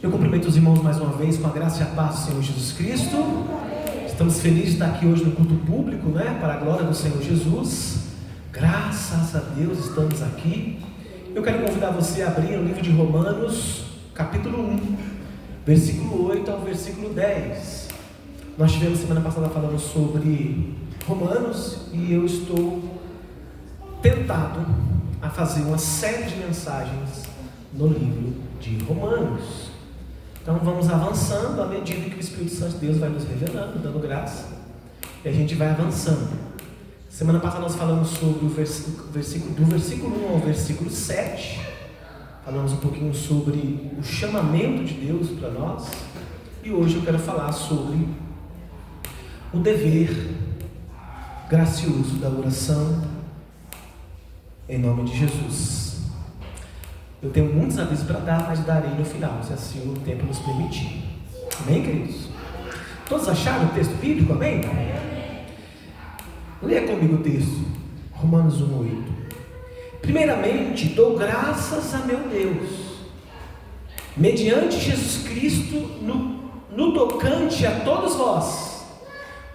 Eu cumprimento os irmãos mais uma vez com a graça e a paz do Senhor Jesus Cristo. Estamos felizes de estar aqui hoje no culto público, para a glória do Senhor Jesus. Graças a Deus estamos aqui. Eu quero convidar você a abrir o livro de Romanos, capítulo 1, versículo 8 ao versículo 10. Nós tivemos semana passada falando sobre Romanos e eu estou tentado a fazer uma série de mensagens no livro de Romanos. Então vamos avançando à medida que o Espírito Santo de Deus vai nos revelando, dando graça, e a gente vai avançando. Semana passada nós falamos sobre do versículo 1 ao versículo 7, falamos um pouquinho sobre o chamamento de Deus para nós, e hoje eu quero falar sobre o dever gracioso da oração em nome de Jesus. Eu tenho muitos avisos para dar, mas darei no final, se assim o tempo nos permitir. Amém, queridos? Todos acharam o texto bíblico? Amém? Leia comigo o texto, Romanos 1:8. Primeiramente, dou graças a meu Deus, mediante Jesus Cristo, no tocante a todos vós,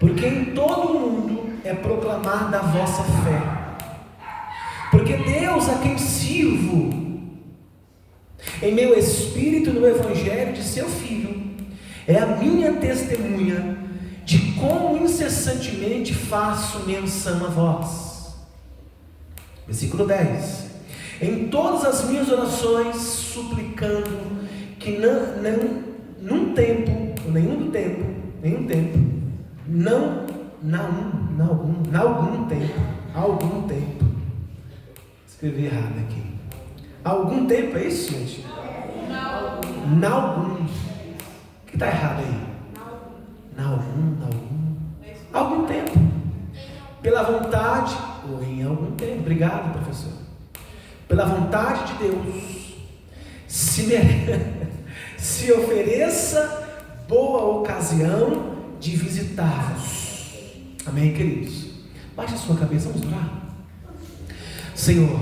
porque em todo o mundo é proclamada a vossa fé. Porque Deus, a quem sirvo em meu espírito no evangelho de seu Filho, é a minha testemunha de como incessantemente faço menção a vós. Versículo 10. Em todas as minhas orações, suplicando que nenhum tempo, algum tempo, escrevi errado aqui. Algum tempo, é isso, gente? Algum. O que está errado aí? Algum tempo. Pela vontade, ou em algum tempo. Obrigado, professor. Pela vontade de Deus, se ofereça boa ocasião de visitar-vos. Amém, queridos? Baixe a sua cabeça, vamos orar. Senhor,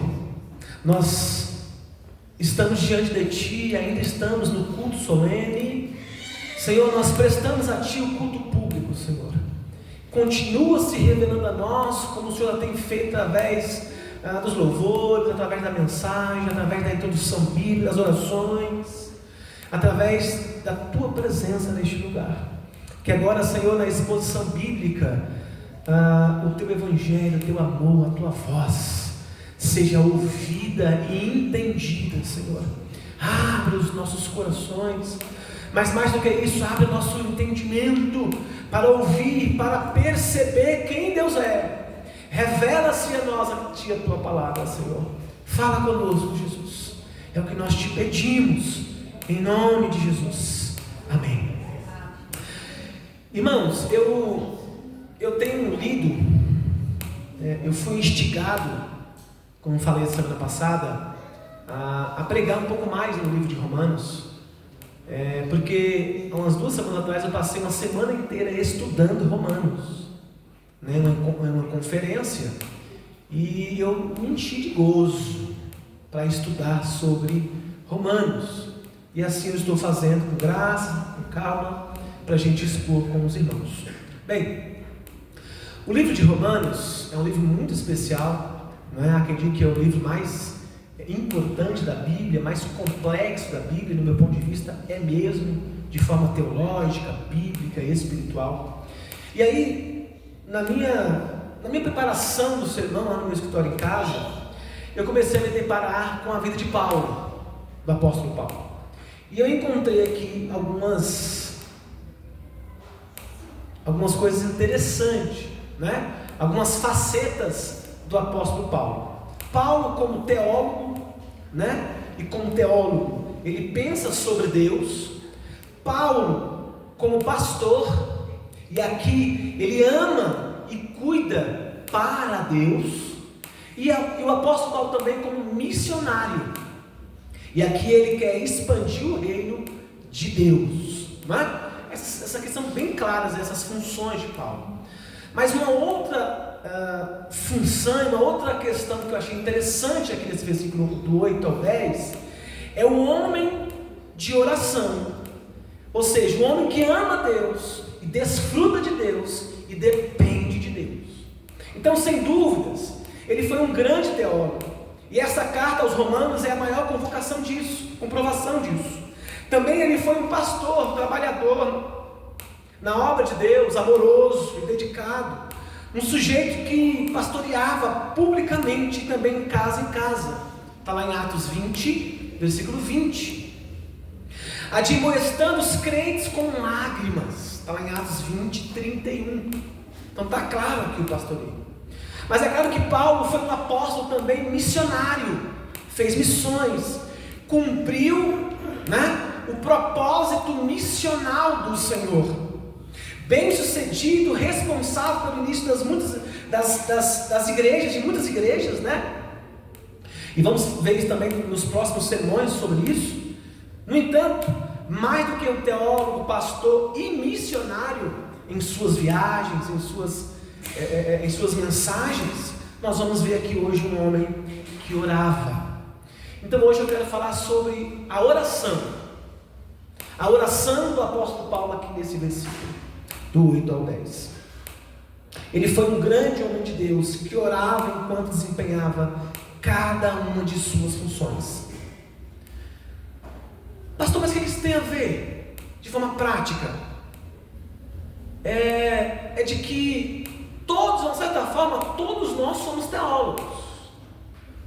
nós estamos diante de Ti, ainda estamos no culto solene. Senhor, nós prestamos a Ti o culto público, Senhor. Continua se revelando a nós, como o Senhor tem feito através dos louvores, através da mensagem, através da introdução bíblica, das orações, através da Tua presença neste lugar. Que agora, Senhor, na exposição bíblica, o Teu evangelho, o Teu amor, a Tua voz seja ouvida e entendida, Senhor. Abre os nossos corações, mas mais do que isso, abre o nosso entendimento para ouvir, para perceber quem Deus é. Revela-se a nós a Ti a Tua palavra, Senhor. Fala conosco, Jesus. É o que nós Te pedimos, em nome de Jesus. Amém. Irmãos, eu tenho lido, eu fui instigado, como falei na semana passada, a pregar um pouco mais no livro de Romanos, porque há umas 2 semanas atrás eu passei uma semana inteira estudando Romanos, uma conferência, e eu me enchi de gozo para estudar sobre Romanos, e assim eu estou fazendo com graça, com calma, para a gente expor com os irmãos. Bem, o livro de Romanos é um livro muito especial. Acredito que é o livro mais importante da Bíblia, mais complexo da Bíblia, no meu ponto de vista, é mesmo, de forma teológica, bíblica, espiritual. E aí, na minha preparação do sermão, lá no meu escritório em casa, eu comecei a me deparar com a vida de Paulo, do apóstolo Paulo. E eu encontrei aqui algumas coisas interessantes, algumas facetas do apóstolo Paulo. Paulo, como teólogo, e como teólogo, ele pensa sobre Deus. Paulo, como pastor, e aqui ele ama e cuida para Deus. E o apóstolo Paulo também como missionário, e aqui ele quer expandir o reino de Deus. Essas aqui são bem claras, essas funções de Paulo. Mas uma outra função, uma outra questão que eu achei interessante aqui nesse versículo do 8 ao 10 é o homem de oração, Ou seja, um homem que ama Deus e desfruta de Deus e depende de Deus. Então, sem dúvidas, ele foi um grande teólogo. E essa carta aos Romanos é a maior comprovação disso. Também ele foi um pastor, trabalhador na obra de Deus, amoroso e dedicado. Um sujeito que pastoreava publicamente e também em casa. Está lá em Atos 20, versículo 20. Admoestando os crentes com lágrimas. Está lá em Atos 20, 31. Então está claro aqui o pastoreio. Mas é claro que Paulo foi um apóstolo também missionário. Fez missões. Cumpriu, o propósito missional do Senhor. Bem sucedido, responsável pelo início das igrejas, de muitas igrejas, E vamos ver isso também nos próximos sermões sobre isso. No entanto, mais do que um teólogo, pastor e missionário, em suas viagens, em suas mensagens, nós vamos ver aqui hoje um homem que orava. Então hoje eu quero falar sobre a oração do apóstolo Paulo aqui nesse versículo, do 8 ao 10. Ele foi um grande homem de Deus que orava enquanto desempenhava cada uma de suas funções. Pastor, mas o que isso tem a ver de forma prática? É de que todos, de uma certa forma, todos nós somos teólogos.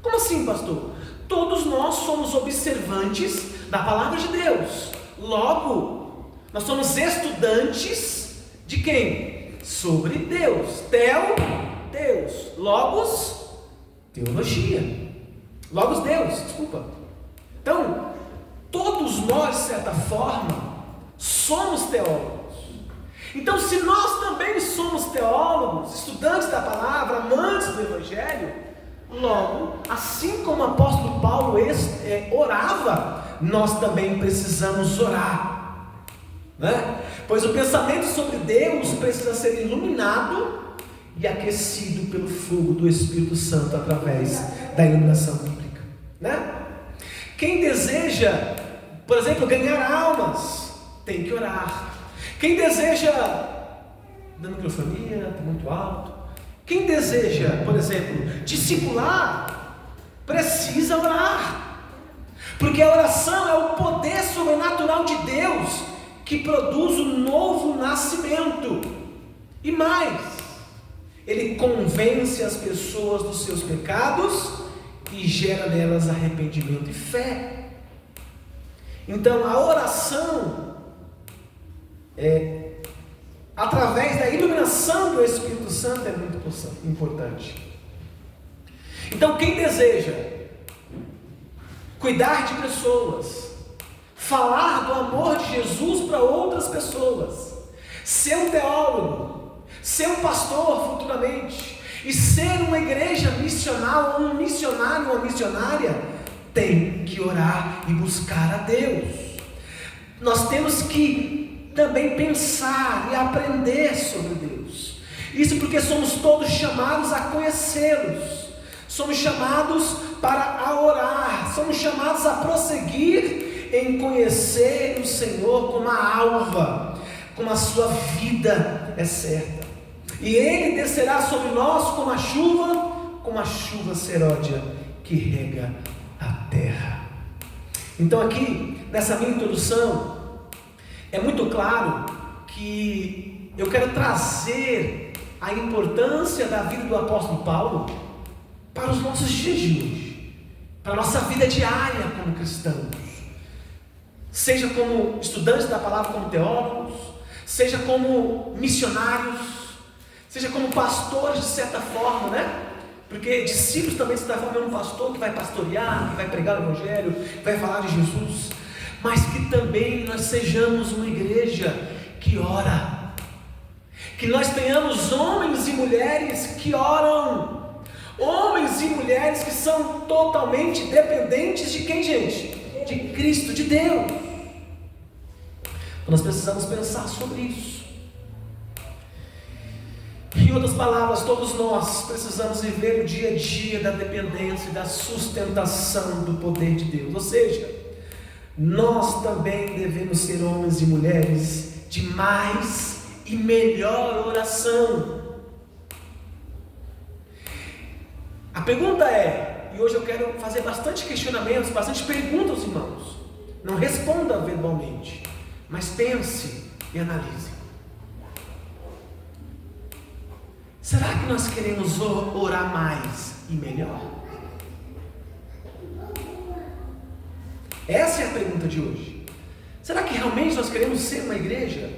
Como assim, pastor? Todos nós somos observantes da palavra de Deus. Logo, nós somos estudantes de quem? Sobre Deus. Deus. Logos, teologia. Logos, Deus, desculpa. Então, todos nós, de certa forma, somos teólogos. Então, se nós também somos teólogos, estudantes da palavra, amantes do Evangelho, logo, assim como o apóstolo Paulo orava, nós também precisamos orar, Pois o pensamento sobre Deus precisa ser iluminado e aquecido pelo fogo do Espírito Santo através da iluminação bíblica, Quem deseja, por exemplo, ganhar almas, tem que orar. Quem deseja, da microfonia, está muito alto. Quem deseja, por exemplo, discipular, precisa orar. Porque a oração é o poder sobrenatural de Deus que produz um novo nascimento. E mais, ele convence as pessoas dos seus pecados e gera nelas arrependimento e fé. Então a oração através da iluminação do Espírito Santo é muito importante. Então quem deseja cuidar de pessoas, falar do amor de Jesus para outras pessoas, ser um teólogo, ser um pastor futuramente e ser uma igreja missional, um missionário, uma missionária, tem que orar e buscar a Deus. Nós temos que também pensar e aprender sobre Deus. Isso porque somos todos chamados a conhecê-los. Somos chamados para orar. Somos chamados a prosseguir em conhecer o Senhor como a alva, como a sua vida é certa. E Ele descerá sobre nós como a chuva seródia que rega a terra. Então aqui, nessa minha introdução, é muito claro que eu quero trazer a importância da vida do apóstolo Paulo para os nossos dias de hoje, para a nossa vida diária como cristãos, seja como estudantes da palavra, como teólogos, seja como missionários, seja como pastores de certa forma, Porque discípulos também de certa forma é um pastor que vai pastorear, que vai pregar o Evangelho, que vai falar de Jesus, mas que também nós sejamos uma igreja que ora, que nós tenhamos homens e mulheres que oram, homens e mulheres que são totalmente dependentes de quem, gente? De Cristo, de Deus. Nós precisamos pensar sobre isso. Em outras palavras, todos nós precisamos viver o dia a dia da dependência e da sustentação do poder de Deus. Ou seja, nós também devemos ser homens e mulheres de mais e melhor oração. A pergunta é, e hoje eu quero fazer bastante questionamentos, bastante perguntas aos irmãos. Não responda verbalmente, mas pense e analise. Será que nós queremos orar mais e melhor? Essa é a pergunta de hoje. Será que realmente nós queremos ser uma igreja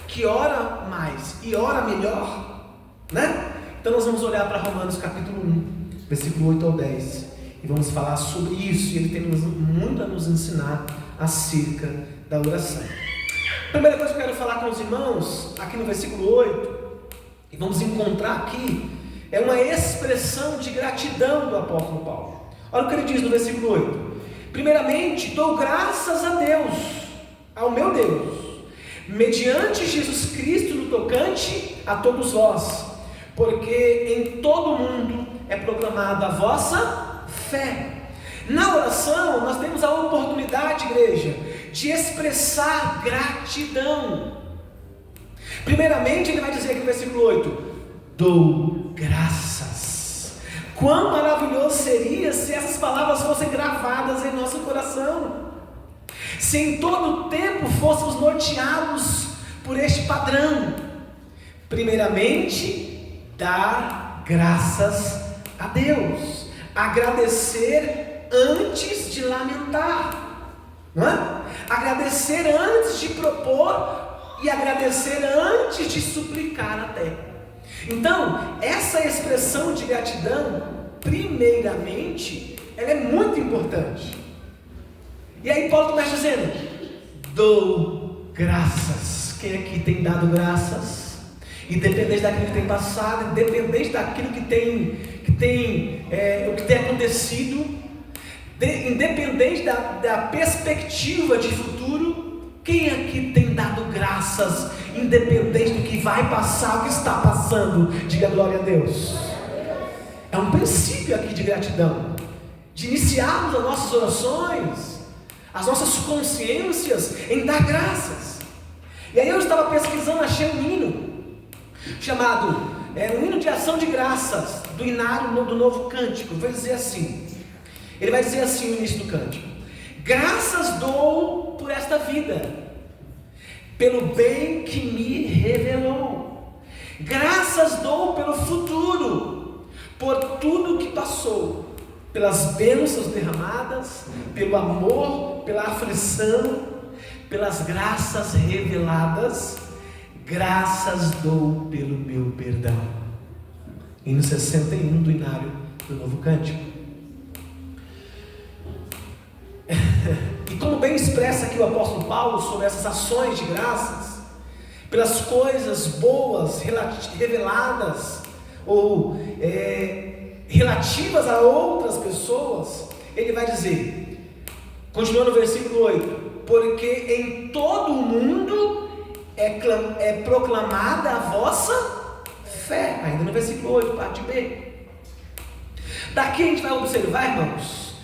que ora mais e ora melhor? Né? Então nós vamos olhar para Romanos capítulo 1, versículo 8 ao 10. E vamos falar sobre isso. E ele tem muito a nos ensinar acerca da oração. A primeira coisa que eu quero falar com os irmãos, aqui no versículo 8, e vamos encontrar aqui, é uma expressão de gratidão do apóstolo Paulo. Olha o que ele diz no versículo 8. Primeiramente, dou graças a Deus, ao meu Deus, mediante Jesus Cristo no tocante a todos vós, porque em todo o mundo é proclamada a vossa fé. Na oração, nós temos a oportunidade, igreja, de expressar gratidão. Primeiramente, ele vai dizer aqui no versículo 8: dou graças. Quão maravilhoso seria se essas palavras fossem gravadas em nosso coração, se em todo o tempo fôssemos norteados por este padrão. Primeiramente, dar graças a Deus, agradecer antes de lamentar, não é? Agradecer antes de propor e agradecer antes de suplicar até. Então, essa expressão de gratidão, primeiramente, ela é muito importante. E aí Paulo começa dizendo: dou graças. Quem aqui tem dado graças? Independente daquilo que tem passado, independente daquilo que tem acontecido, independente da perspectiva de futuro, quem aqui tem dado graças, independente do que vai passar, o que está passando? Diga glória a Deus. É um princípio aqui de gratidão, de iniciarmos as nossas orações, as nossas consciências em dar graças. E aí eu estava pesquisando, achei um hino chamado um hino de ação de graças, do Inário do Novo Cântico. Vai dizer assim, ele vai dizer assim no início do cântico: graças dou por esta vida, pelo bem que me revelou. Graças dou pelo futuro, por tudo que passou, pelas bênçãos derramadas, pelo amor, pela aflição, pelas graças reveladas. Graças dou pelo meu perdão. Hino 61 do Inário do Novo Cântico. E como bem expressa aqui o apóstolo Paulo sobre essas ações de graças, pelas coisas boas reveladas ou relativas a outras pessoas, ele vai dizer, continuando no versículo 8: porque em todo o mundo é proclamada a vossa fé. Ainda no versículo 8, parte B. Daqui a gente vai observar, irmãos,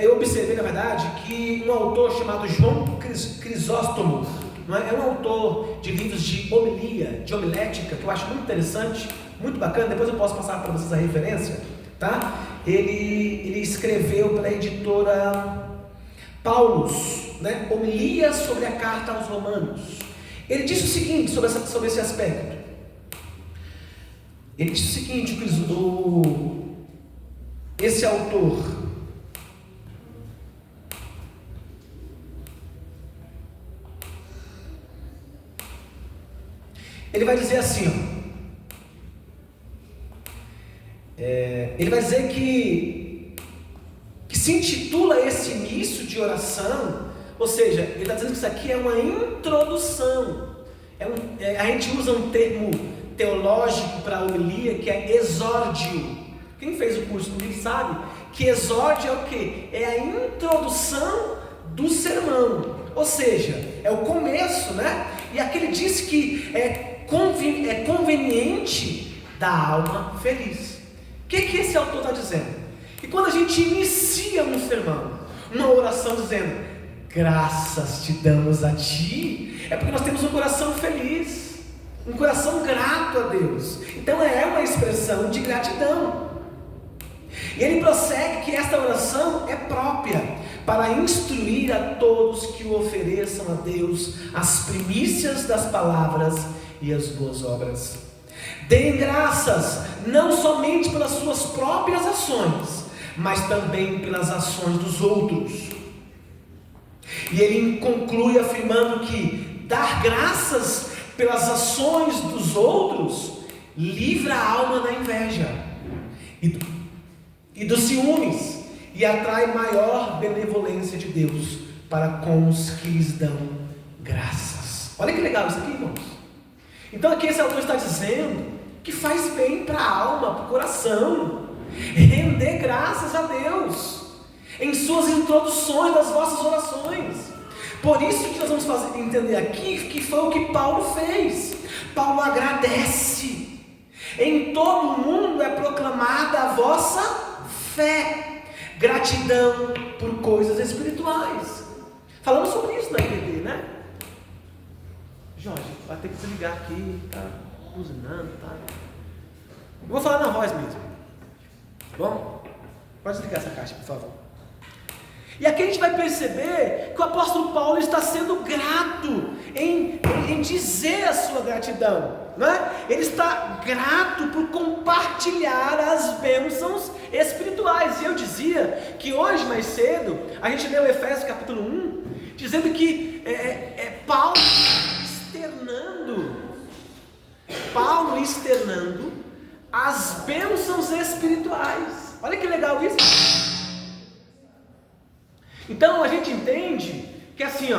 eu observei na verdade que um autor chamado João Crisóstomo, não é? É um autor de livros de homilética, que eu acho muito interessante, muito bacana. Depois eu posso passar para vocês a referência, tá? Ele escreveu pela editora Paulus, né? Homilia sobre a carta aos Romanos. Ele disse o seguinte sobre esse aspecto. Ele disse o seguinte: esse autor, ele vai dizer assim, ele vai dizer que se intitula esse início de oração, ou seja, ele está dizendo que isso aqui é uma introdução. A gente usa um termo teológico para a homilia que é exórdio. Quem fez o curso comigo sabe que exórdio é o quê? É a introdução do sermão, ou seja, é o começo, né? E aqui ele diz que é conveniente da alma feliz. O que esse autor está dizendo? Que quando a gente inicia um sermão, uma oração dizendo graças te damos a ti, é porque nós temos um coração feliz, um coração grato a Deus. Então é uma expressão de gratidão. E ele prossegue que esta oração é própria para instruir a todos que o ofereçam a Deus as primícias das palavras e as boas obras. Deem graças não somente pelas suas próprias ações, mas também pelas ações dos outros. E ele conclui afirmando que dar graças pelas ações dos outros livra a alma da inveja e dos ciúmes, e atrai maior benevolência de Deus para com os que lhes dão graças. Olha que legal isso aqui, irmãos. Então aqui esse autor está dizendo que faz bem para a alma, para o coração, render graças a Deus em suas introduções das vossas orações. Por isso que nós vamos entender aqui que foi o que Paulo fez. Paulo agradece. Em todo o mundo é proclamada a vossa fé, gratidão por coisas espirituais. Falamos sobre isso na IPD, né? Jorge, vai ter que desligar aqui, tá buzinando, tá? Eu vou falar na voz mesmo. Tá bom? Pode desligar essa caixa, por favor. E aqui a gente vai perceber que o apóstolo Paulo está sendo grato em dizer a sua gratidão, né? Ele está grato por compartilhar as bênçãos espirituais. E eu dizia que hoje mais cedo a gente leu Efésios capítulo 1, dizendo que Paulo externando as bênçãos espirituais. Olha que legal isso. Então a gente entende que assim,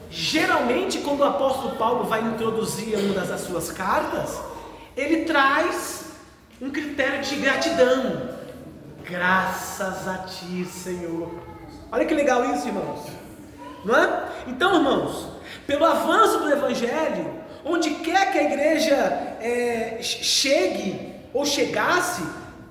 geralmente quando o apóstolo Paulo vai introduzir uma das suas cartas, ele traz um critério de gratidão. Graças a ti, Senhor. Olha que legal isso, irmãos, não é? Então, irmãos, pelo avanço do evangelho, onde quer que a igreja chegue ou chegasse,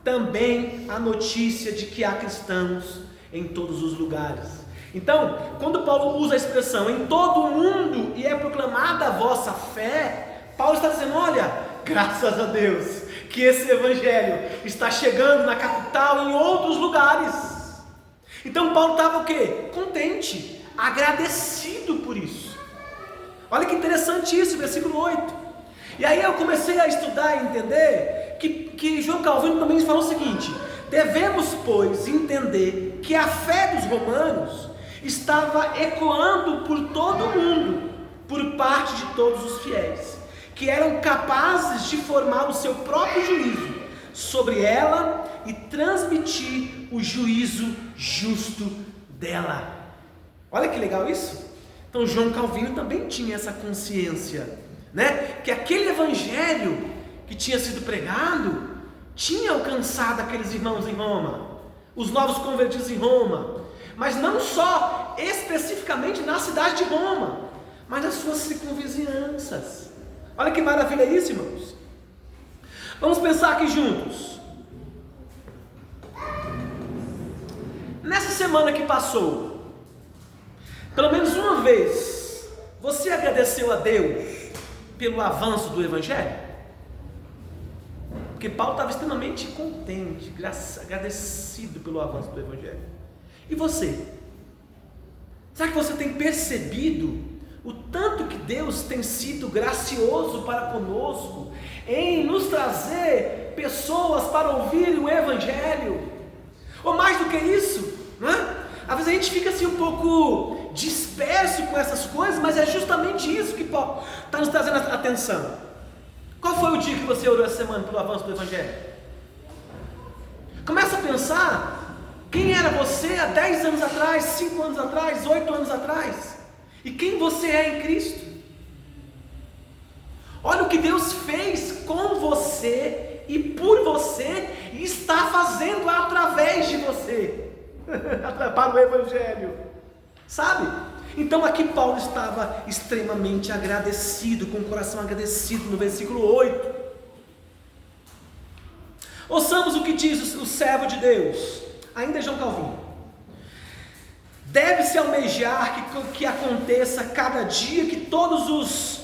também a notícia de que há cristãos em todos os lugares. Então, quando Paulo usa a expressão em todo o mundo e é proclamada a vossa fé, Paulo está dizendo, olha, graças a Deus que esse evangelho está chegando na capital e em outros lugares. Então Paulo estava o quê? Contente, agradecido por isso. Olha que interessante isso, versículo 8. E aí eu comecei a estudar e entender que João Calvino também falou o seguinte: devemos, pois, entender que a fé dos romanos estava ecoando por todo o mundo, por parte de todos os fiéis, que eram capazes de formar o seu próprio juízo sobre ela e transmitir o juízo justo dela. Olha que legal isso. Então João Calvino também tinha essa consciência, né? Que aquele evangelho que tinha sido pregado tinha alcançado aqueles irmãos em Roma, os novos convertidos em Roma, mas não só especificamente na cidade de Roma, mas nas suas circunvizinhanças. Olha que maravilha isso, irmãos. Vamos pensar aqui juntos. Nessa semana que passou, pelo menos uma vez, você agradeceu a Deus pelo avanço do evangelho? Porque Paulo estava extremamente contente, agradecido pelo avanço do evangelho. E você? Será que você tem percebido o tanto que Deus tem sido gracioso para conosco em nos trazer pessoas para ouvir o evangelho? Ou mais do que isso, não é? Às vezes a gente fica assim um pouco disperso com essas coisas, mas é justamente isso que Paulo está nos trazendo a atenção. Qual foi o dia que você orou essa semana pelo avanço do evangelho? Começa a pensar quem era você há 10 anos atrás, 5 anos atrás, 8 anos atrás, e quem você é em Cristo. Olha o que Deus fez com você e por você e está fazendo através de você para o evangelho, sabe? Então aqui Paulo estava extremamente agradecido, com o coração agradecido no versículo 8. Ouçamos o que diz o servo de Deus, ainda João Calvino: Deve-se almejar que aconteça cada dia que todos os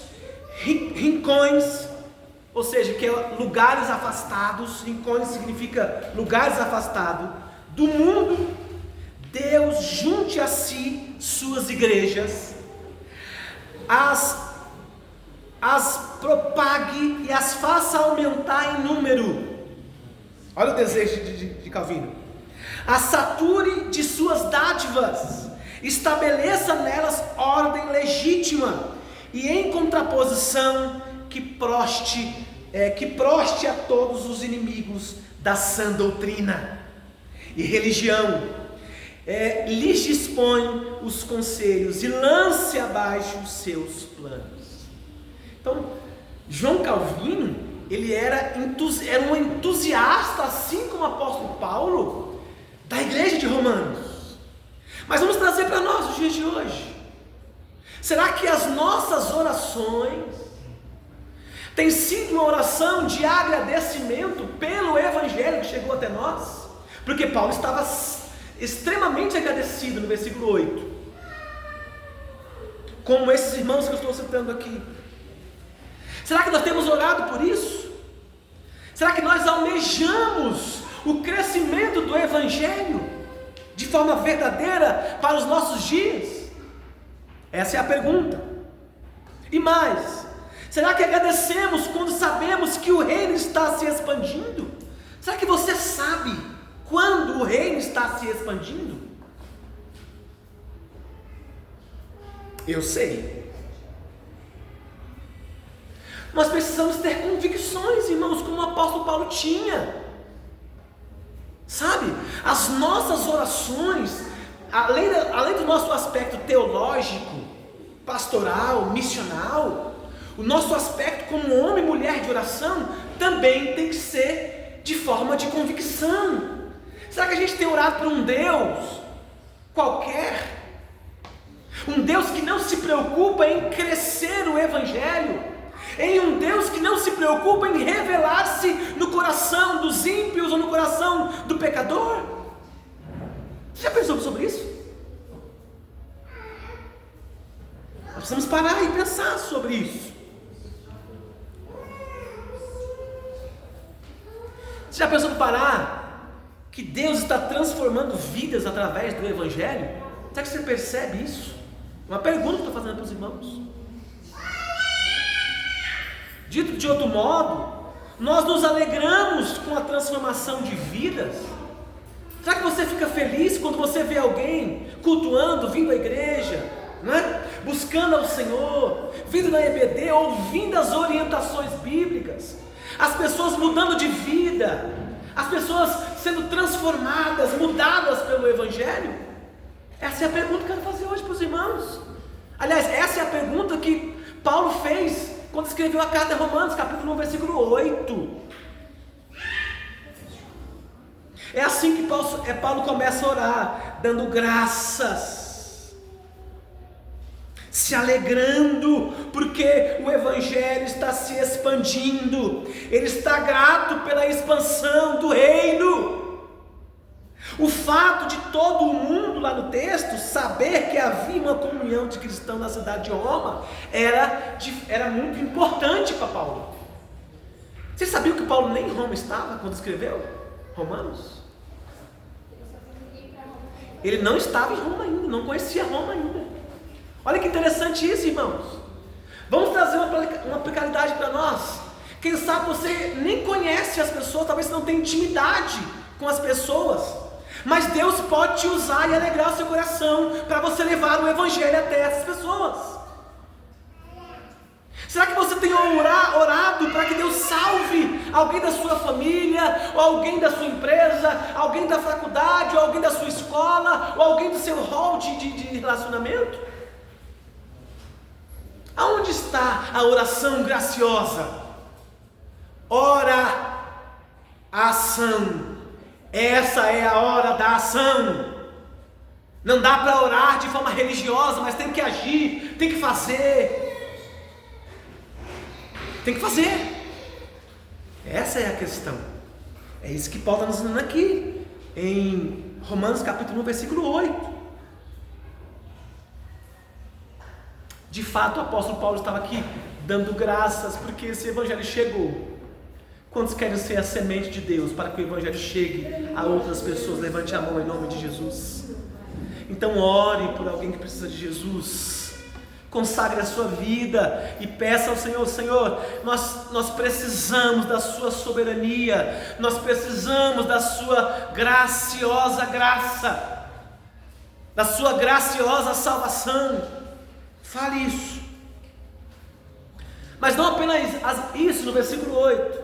rincões, ou seja, que é lugares afastados, rincões significa lugares afastados, do mundo, Deus junte a si suas igrejas, as propague e as faça aumentar em número. Olha o desejo de Calvino. As sature de suas dádivas, estabeleça nelas ordem legítima, e em contraposição que proste a todos os inimigos da sã doutrina e religião, lhes dispõe os conselhos e lance abaixo os seus planos. Então, João Calvino, ele era um entusiasta, assim como o apóstolo Paulo, da igreja de Romanos. Mas vamos trazer para nós os dias de hoje. Será que as nossas orações têm sido uma oração de agradecimento pelo evangelho que chegou até nós? Porque Paulo estava extremamente agradecido no versículo 8, como esses irmãos que eu estou citando aqui. Será que nós temos orado por isso? Será que nós almejamos o crescimento do evangelho de forma verdadeira para os nossos dias? Essa é a pergunta. E mais, será que agradecemos quando sabemos que o reino está se expandindo? Será que você sabe quando o reino está se expandindo? Eu sei. Nós precisamos ter convicções, irmãos, como o apóstolo Paulo tinha. Sabe, as nossas orações, além do nosso aspecto teológico, pastoral, missional, o nosso aspecto como homem e mulher de oração também tem que ser de forma de convicção. Será que a gente tem orado por um Deus qualquer? Um Deus que não se preocupa em crescer o evangelho? Em um Deus que não se preocupa em revelar-se no coração dos ímpios ou no coração do pecador? Você já pensou sobre isso? Nós precisamos parar e pensar sobre isso. Você já pensou em parar que Deus está transformando vidas através do evangelho? Será que você percebe isso? Uma pergunta que eu estou fazendo para os irmãos. Dito de outro modo, nós nos alegramos com a transformação de vidas. Será que você fica feliz quando você vê alguém cultuando, vindo à igreja, né? Buscando ao Senhor, vindo na EBD, ouvindo as orientações bíblicas, as pessoas mudando de vida, as pessoas sendo transformadas, mudadas pelo evangelho? Essa é a pergunta que eu quero fazer hoje para os irmãos. Aliás, essa é a pergunta que Paulo fez quando escreveu a carta a Romanos, capítulo 1, versículo 8. É assim que Paulo começa a orar, dando graças, se alegrando, porque o evangelho está se expandindo, ele está grato pela expansão do reino. O fato de todo o mundo, lá no texto, saber que havia uma comunhão de cristãos na cidade de Roma, era muito importante para Paulo. Você sabia que Paulo nem em Roma estava quando escreveu Romanos? Ele não estava em Roma ainda, não conhecia Roma ainda. Olha que interessante isso, irmãos. Vamos trazer uma aplicabilidade para nós. Quem sabe você nem conhece as pessoas, talvez você não tenha intimidade com as pessoas, mas Deus pode te usar e alegrar o seu coração para você levar o evangelho até essas pessoas. Será que você tem orado para que Deus salve alguém da sua família, ou alguém da sua empresa, alguém da faculdade, ou alguém da sua escola, ou alguém do seu hall de relacionamento? Aonde está a oração graciosa? Ora, ação. Essa é a hora da ação. Não dá para orar de forma religiosa, mas tem que agir, tem que fazer. Tem que fazer. Essa é a questão. É isso que Paulo está nos ensinando aqui, em Romanos capítulo 1, versículo 8. De fato, o apóstolo Paulo estava aqui dando graças porque esse evangelho chegou. Quantos querem ser a semente de Deus para que o evangelho chegue a outras pessoas? Levante a mão em nome de Jesus. Então ore por alguém que precisa de Jesus. Consagre a sua vida e peça ao Senhor: Senhor, nós precisamos da sua soberania, nós precisamos da sua graciosa graça, da sua graciosa salvação. Fale isso. Mas não apenas isso. No versículo 8,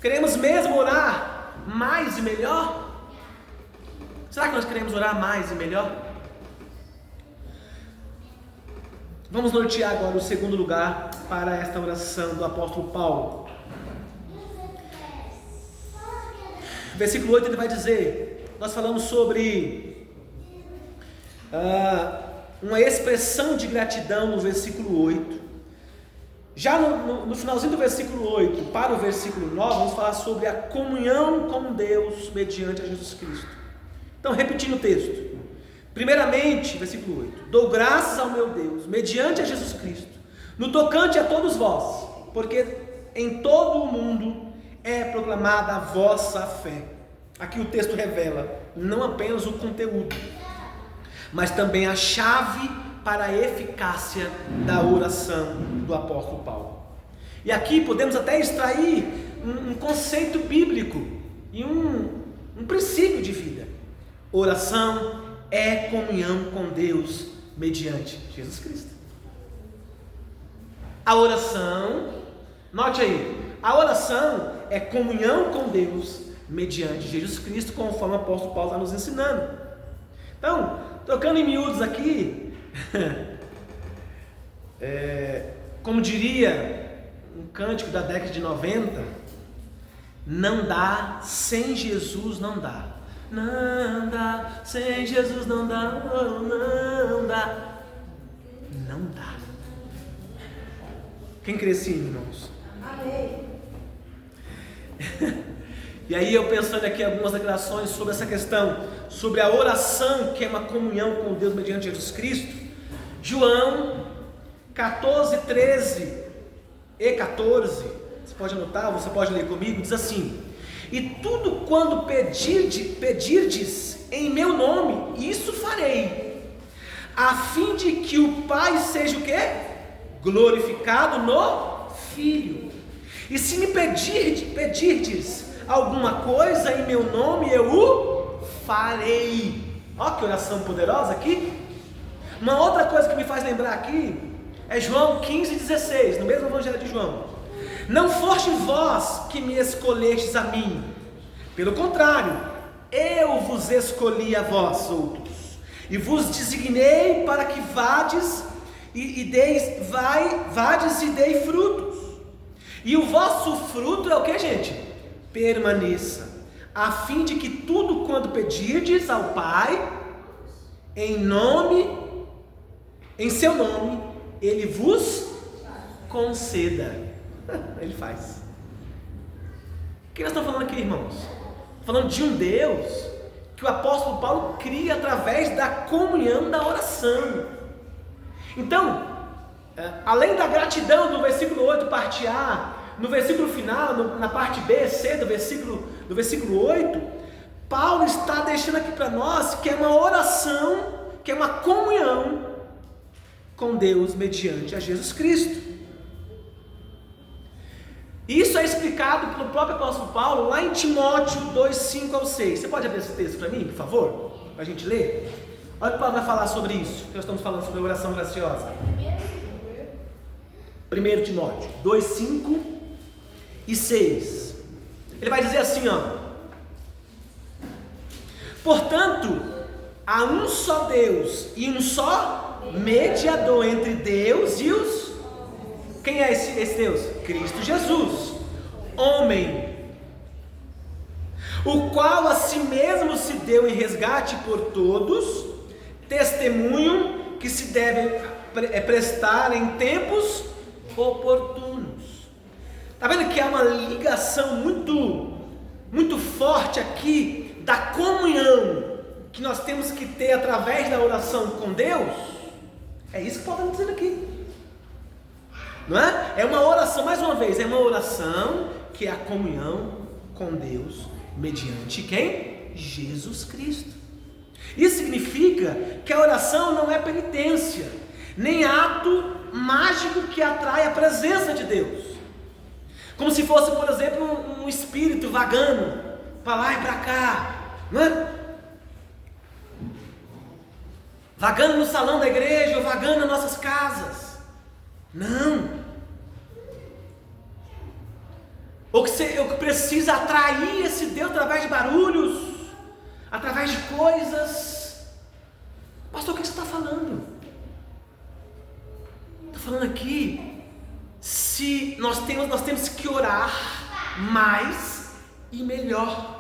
queremos mesmo orar mais e melhor? Será que nós queremos orar mais e melhor? Vamos nortear agora o segundo lugar para esta oração do apóstolo Paulo. Versículo 8 ele vai dizer, nós falamos sobre uma expressão de gratidão no versículo 8. Já no finalzinho do versículo 8 para o versículo 9, vamos falar sobre a comunhão com Deus mediante a Jesus Cristo. Então, repetindo o texto. Primeiramente, versículo 8: dou graças ao meu Deus, mediante a Jesus Cristo, no tocante a todos vós, porque em todo o mundo é proclamada a vossa fé. Aqui o texto revela não apenas o conteúdo, mas também a chave para a eficácia da oração do apóstolo Paulo. E aqui podemos até extrair um conceito bíblico e um princípio de vida. Oração é comunhão com Deus mediante Jesus Cristo. A oração, note aí, a oração é comunhão com Deus mediante Jesus Cristo, conforme o apóstolo Paulo está nos ensinando. Então, tocando em miúdos aqui, como diria um cântico da década de 90, não dá, sem Jesus não dá. Não dá, sem Jesus não dá, não dá. Não dá. Quem crê sim, irmãos? Amém. E aí eu pensando aqui algumas declarações sobre essa questão, sobre a oração que é uma comunhão com Deus mediante Jesus Cristo. João 14, 13 e 14, você pode anotar, você pode ler comigo, diz assim: e tudo quando pedirdes em meu nome, isso farei, a fim de que o Pai seja o quê? Glorificado no Filho. E se me pedirdes alguma coisa em meu nome, eu o farei. Olha que oração poderosa aqui. Uma outra coisa que me faz lembrar aqui é João 15,16, no mesmo evangelho de João: não foste vós que me escolhestes a mim, pelo contrário, eu vos escolhi a vós outros, e vos designei para que vades e dei frutos, e o vosso fruto é o que, gente? Permaneça, a fim de que tudo quanto pedirdes ao Pai, em seu nome, Ele vos conceda. Ele faz. O que nós estamos falando aqui, irmãos? Falando de um Deus que o apóstolo Paulo cria através da comunhão da oração. Então, além da gratidão do versículo 8, parte A, no versículo final, na parte B, C do versículo 8, Paulo está deixando aqui para nós que é uma oração, que é uma comunhão com Deus mediante a Jesus Cristo. Isso é explicado pelo próprio apóstolo Paulo lá em Timóteo 2, 5 ao 6. Você pode abrir esse texto para mim, por favor? Para a gente ler? Olha o que Paulo vai falar sobre isso, que nós estamos falando sobre a oração graciosa. 1 Timóteo 2, 5 e 6. Ele vai dizer assim, portanto, há um só Deus e um só mediador entre Deus e os... Quem é esse Deus? Cristo Jesus, homem, o qual a si mesmo se deu em resgate por todos, testemunho que se deve prestar em tempos oportunos. Está vendo que há uma ligação muito forte aqui da comunhão que nós temos que ter através da oração com Deus? É isso que Paulo está dizendo aqui. não é? É uma oração, mais uma vez, é uma oração que é a comunhão com Deus mediante quem? Jesus Cristo. Isso significa que a oração não é penitência, nem ato mágico que atrai a presença de Deus. Como se fosse, por exemplo, um espírito vagando para lá e para cá, não é? Vagando no salão da igreja ou vagando nas nossas casas. Não. Ou que precisa atrair esse Deus através de barulhos, através de coisas. Pastor, o que você está falando? Estou falando aqui, se nós temos que orar mais e melhor.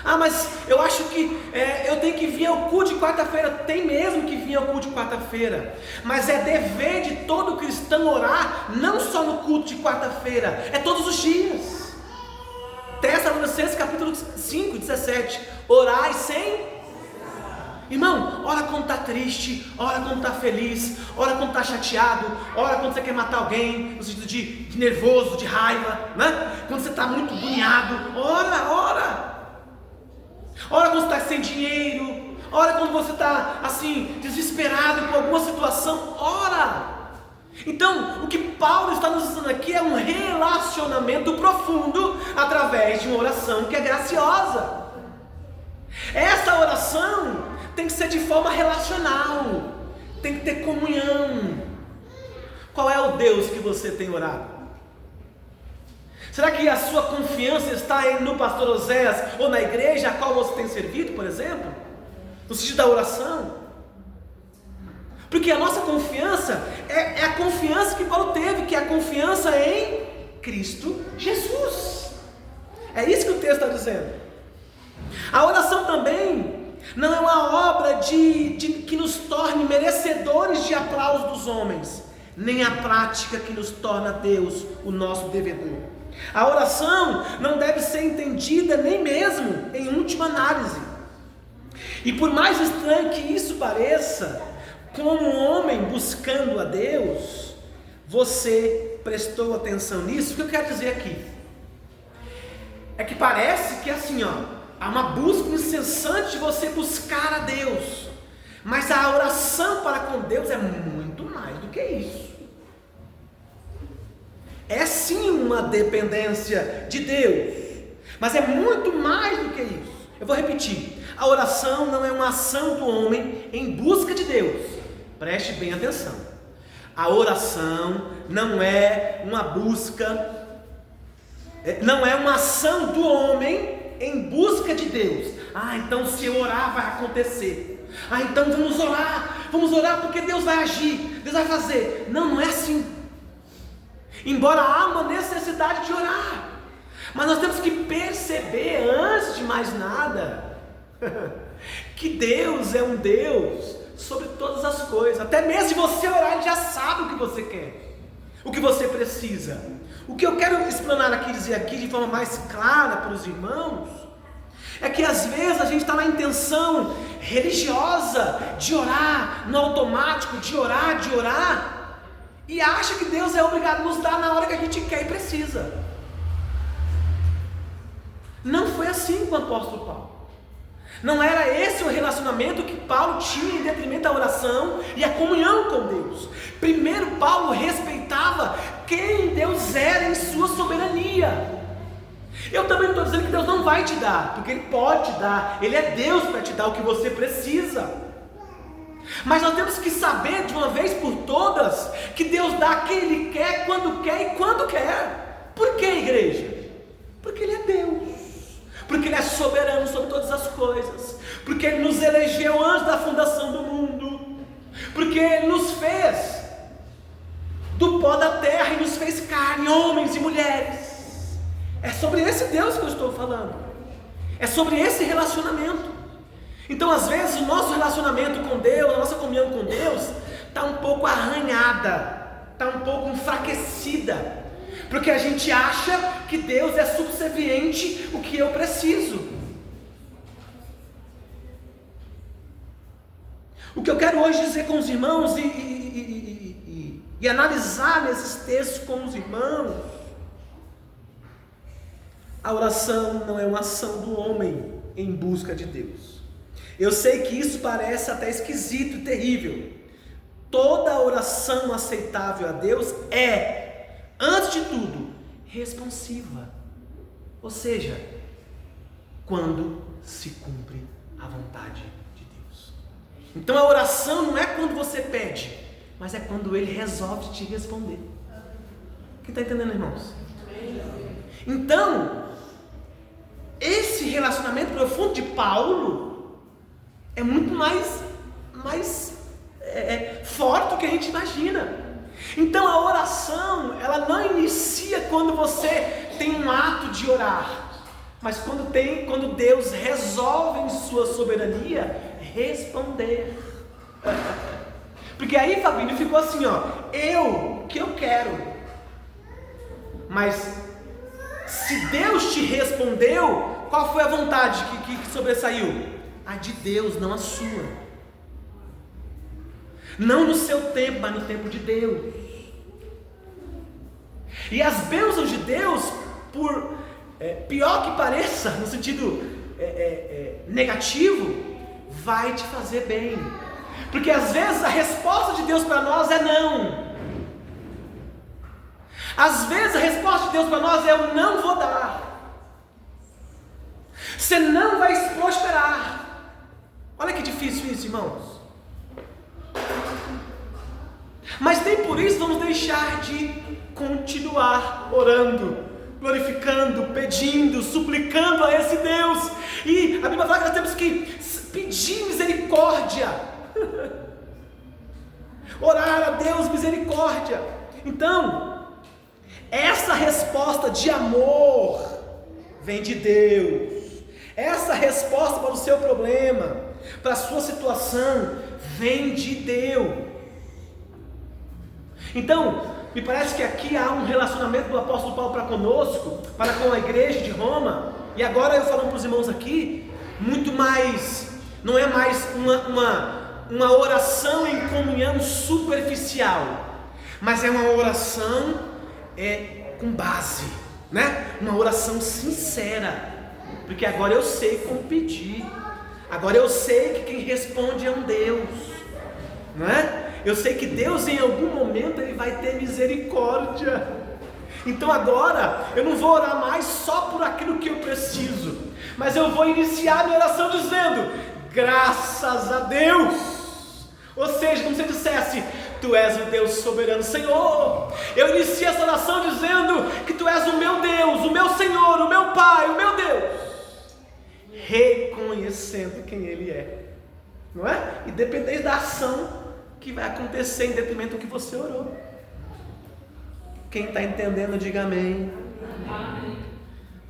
Ah, mas eu acho que eu tenho que vir ao culto de quarta-feira. Tem mesmo que vir ao culto de quarta-feira, mas é dever de todo cristão orar, não só no culto de quarta-feira, é todos os dias. Tessalonicenses capítulo 5, 17, orai sem... Irmão, ora quando está triste, ora quando está feliz, ora quando está chateado, ora quando você quer matar alguém, no sentido de nervoso, de raiva, né? Quando você está muito agoniado, ora quando você está sem dinheiro, ora quando você está assim, desesperado com alguma situação, ora. Então, o que Paulo está nos dizendo aqui é um relacionamento profundo através de uma oração que é graciosa. Essa oração tem que ser de forma relacional, tem que ter comunhão. Qual é o Deus que você tem orado? Será que a sua confiança está no pastor Oséias ou na igreja a qual você tem servido, por exemplo? No sentido da oração? Porque a nossa confiança é a confiança que Paulo teve, que é a confiança em Cristo Jesus. É isso que o texto está dizendo. A oração também não é uma obra que nos torne merecedores de aplauso dos homens, nem a prática que nos torna Deus o nosso devedor. A oração não deve ser entendida nem mesmo em última análise. E por mais estranho que isso pareça, como um homem buscando a Deus, você prestou atenção nisso? O que eu quero dizer aqui é que parece que assim, há uma busca incessante de você buscar a Deus, mas a oração para com Deus é muito mais do que isso. É sim uma dependência de Deus, mas é muito mais do que isso. Eu vou repetir: a oração não é uma ação do homem em busca de Deus. Preste bem atenção. A oração não é uma busca, não é uma ação do homem em busca de Deus. Então se eu orar vai acontecer. Então vamos orar porque Deus vai agir, Deus vai fazer. Não é assim. Embora há uma necessidade de orar, mas nós temos que perceber, antes de mais nada, que Deus é um Deus sobre todas as coisas. Até mesmo se você orar, Ele já sabe o que você quer, o que você precisa. O que eu quero explanar aqui, dizer aqui de forma mais clara para os irmãos, é que às vezes a gente está na intenção religiosa de orar, no automático, de orar, e acha que Deus é obrigado a nos dar na hora que a gente quer e precisa. Não foi assim com o apóstolo Paulo. Não era esse o relacionamento que Paulo tinha em detrimento da oração e a comunhão com Deus. Primeiro, Paulo respeitava quem Deus era em sua soberania. Eu também não estou dizendo que Deus não vai te dar, porque Ele pode te dar. Ele é Deus para te dar o que você precisa. Mas nós temos que saber de uma vez por todas que Deus dá quem Ele quer, quando quer e quando quer. Por que, igreja? Porque Ele é Deus, porque Ele é soberano sobre todas as coisas, porque Ele nos elegeu antes da fundação do mundo, porque Ele nos fez do pó da terra e nos fez carne, homens e mulheres. É sobre esse Deus que eu estou falando, é sobre esse relacionamento. Então às vezes o nosso relacionamento com Deus, a nossa comunhão com Deus está um pouco arranhada, está um pouco enfraquecida, porque a gente acha que Deus é subserviente o que eu preciso. O que eu quero hoje dizer com os irmãos, e e analisar nesses textos com os irmãos, a oração não é uma ação do homem em busca de Deus. Eu sei que isso parece até esquisito e terrível. Toda oração aceitável a Deus é, antes de tudo, responsiva. Ou seja, quando se cumpre a vontade de Deus. Então a oração não é quando você pede, mas é quando Ele resolve te responder. Quem está entendendo, irmãos? Então, esse relacionamento profundo de Paulo é muito mais forte do que a gente imagina. Então a oração, ela não inicia quando você tem um ato de orar, mas quando Deus resolve em sua soberania responder. Porque aí, Fabinho, ficou assim, o que eu quero. Mas se Deus te respondeu, qual foi a vontade que sobressaiu? A de Deus, não a sua. Não no seu tempo, mas no tempo de Deus. E as bênçãos de Deus, por pior que pareça, no sentido negativo, vai te fazer bem. Porque às vezes a resposta de Deus para nós é não. Às vezes a resposta de Deus para nós é eu não vou dar. Você não vai prosperar. Olha que difícil isso, irmãos. Mas nem por isso vamos deixar de continuar orando, glorificando, pedindo, suplicando a esse Deus. E a Bíblia fala que nós temos que pedir misericórdia. Orar a Deus misericórdia. Então, essa resposta de amor vem de Deus. Essa resposta para o seu problema, para a sua situação, vem de Deus. Então, me parece que aqui há um relacionamento do apóstolo Paulo para conosco, para com a igreja de Roma. E agora eu falando para os irmãos aqui, muito mais, não é mais uma oração em comunhão superficial, mas é uma oração com base, né? Uma oração sincera, porque agora eu sei como pedir, agora eu sei que quem responde é um Deus, não é? Eu sei que Deus em algum momento Ele vai ter misericórdia. Então agora eu não vou orar mais só por aquilo que eu preciso, mas eu vou iniciar a minha oração dizendo: graças a Deus. Ou seja, como se eu dissesse: Tu és o Deus soberano, Senhor. Eu inicio essa oração dizendo que Tu és o meu Deus, o meu Senhor, o meu Pai, o meu Deus, reconhecendo quem Ele é, não é? Independente da ação que vai acontecer em detrimento do que você orou. Quem está entendendo, diga amém. Amém.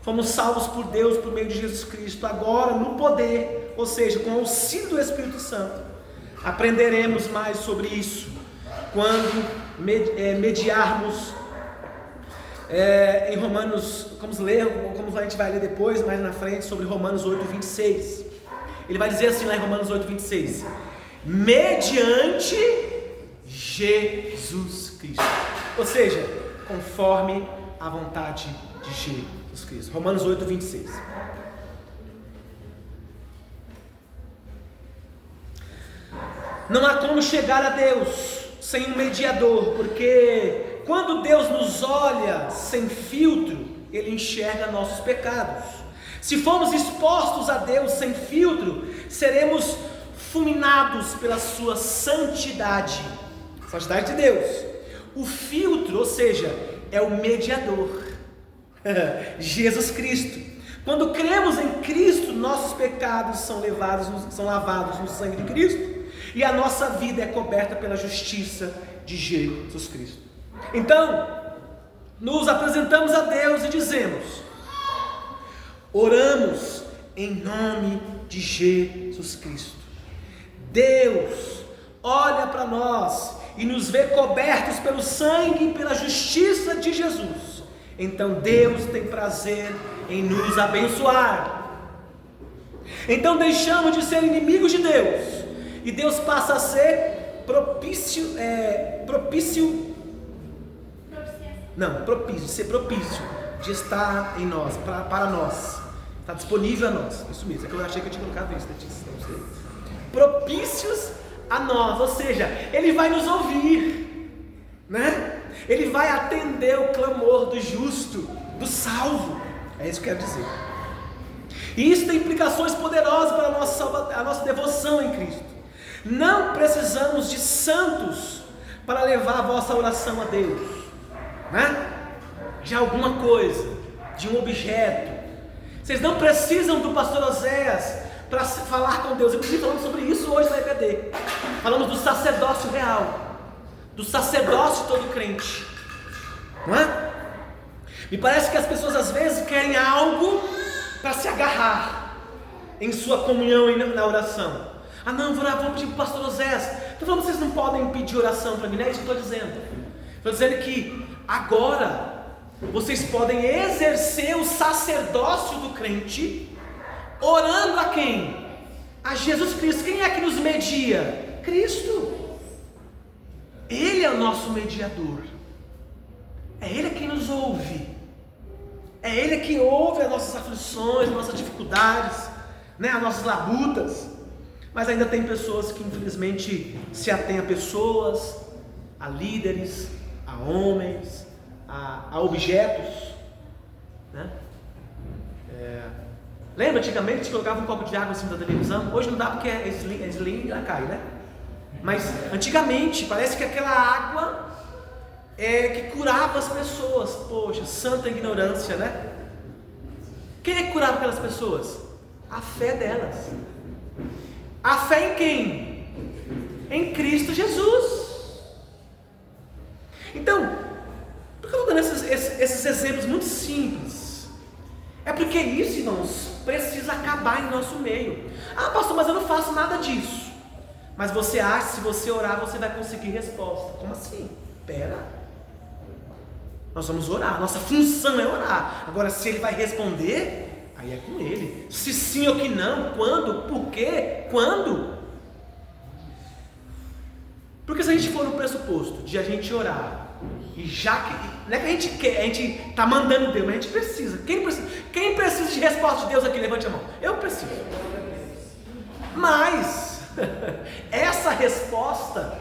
Fomos salvos por Deus por meio de Jesus Cristo. Agora no poder, ou seja, com o auxílio do Espírito Santo, aprenderemos mais sobre isso quando mediarmos em Romanos. Vamos ler, como a gente vai ler depois, mais na frente, sobre Romanos 8:26. Ele vai dizer assim lá em Romanos 8:26: mediante Jesus Cristo, ou seja, conforme a vontade de Jesus Cristo. Romanos 8:26. Não há como chegar a Deus sem um mediador, porque quando Deus nos olha sem filtro, Ele enxerga nossos pecados. Se formos expostos a Deus sem filtro, seremos fulminados pela sua santidade. Santidade de Deus. O filtro, ou seja, é o mediador, Jesus Cristo. Quando cremos em Cristo, nossos pecados são lavados no sangue de Cristo, e a nossa vida é coberta pela justiça de Jesus Cristo. Então, nos apresentamos a Deus e dizemos: oramos em nome de Jesus Cristo. Deus olha para nós e nos vê cobertos pelo sangue e pela justiça de Jesus. Então Deus tem prazer em nos abençoar. Então deixamos de ser inimigos de Deus, e Deus passa a ser propício Não, propício, de ser propício, de estar em nós, para nós. Está disponível a nós. Isso mesmo, é que eu achei que eu tinha colocado isso, Letícia, não sei. Propícios a nós, ou seja, Ele vai nos ouvir, né? Ele vai atender o clamor do justo, do salvo. É isso que eu quero dizer. E isso tem implicações poderosas para a nossa devoção em Cristo. Não precisamos de santos para levar a vossa oração a Deus, né? De alguma coisa, de um objeto. Vocês não precisam do pastor Oséias para falar com Deus. Inclusive falamos sobre isso hoje na EBD. Falamos do sacerdócio real, do sacerdócio de todo crente, não é? Me parece que as pessoas às vezes querem algo para se agarrar em sua comunhão e na oração. Ah não, vou pedir para o pastor Oséias. Então falando, vocês não podem pedir oração para mim, não é isso que eu estou dizendo. Estou dizendo que agora vocês podem exercer o sacerdócio do crente, orando a quem? A Jesus Cristo. Quem é que nos media? Cristo. Ele é o nosso mediador. É Ele quem nos ouve. É Ele que ouve as nossas aflições, as nossas dificuldades, né, as nossas labutas. Mas ainda tem pessoas que infelizmente se atêm a pessoas, a líderes, a homens, a objetos, né? Lembra antigamente que se colocava um copo de água em cima da televisão? Hoje não dá porque é slim e ela cai, né? Mas antigamente parece que aquela água que curava as pessoas. Poxa, santa ignorância, né? Quem é que curava aquelas pessoas? A fé delas. A fé em quem? Em Cristo Jesus. Então, por que eu estou dando esses exemplos muito simples? É porque isso, irmãos, precisa acabar em nosso meio. Ah, pastor, mas eu não faço nada disso. Mas você acha que se você orar você vai conseguir resposta? Como assim? Pera. Nós vamos orar, nossa função é orar. Agora, se Ele vai responder, aí é com Ele. Se sim ou que não, quando, por quê, quando? Porque se a gente for no pressuposto de a gente orar, e já que, não é que a gente quer, a gente está mandando Deus, mas a gente precisa. Quem precisa de resposta de Deus aqui? Levante a mão. Eu preciso. Mas essa resposta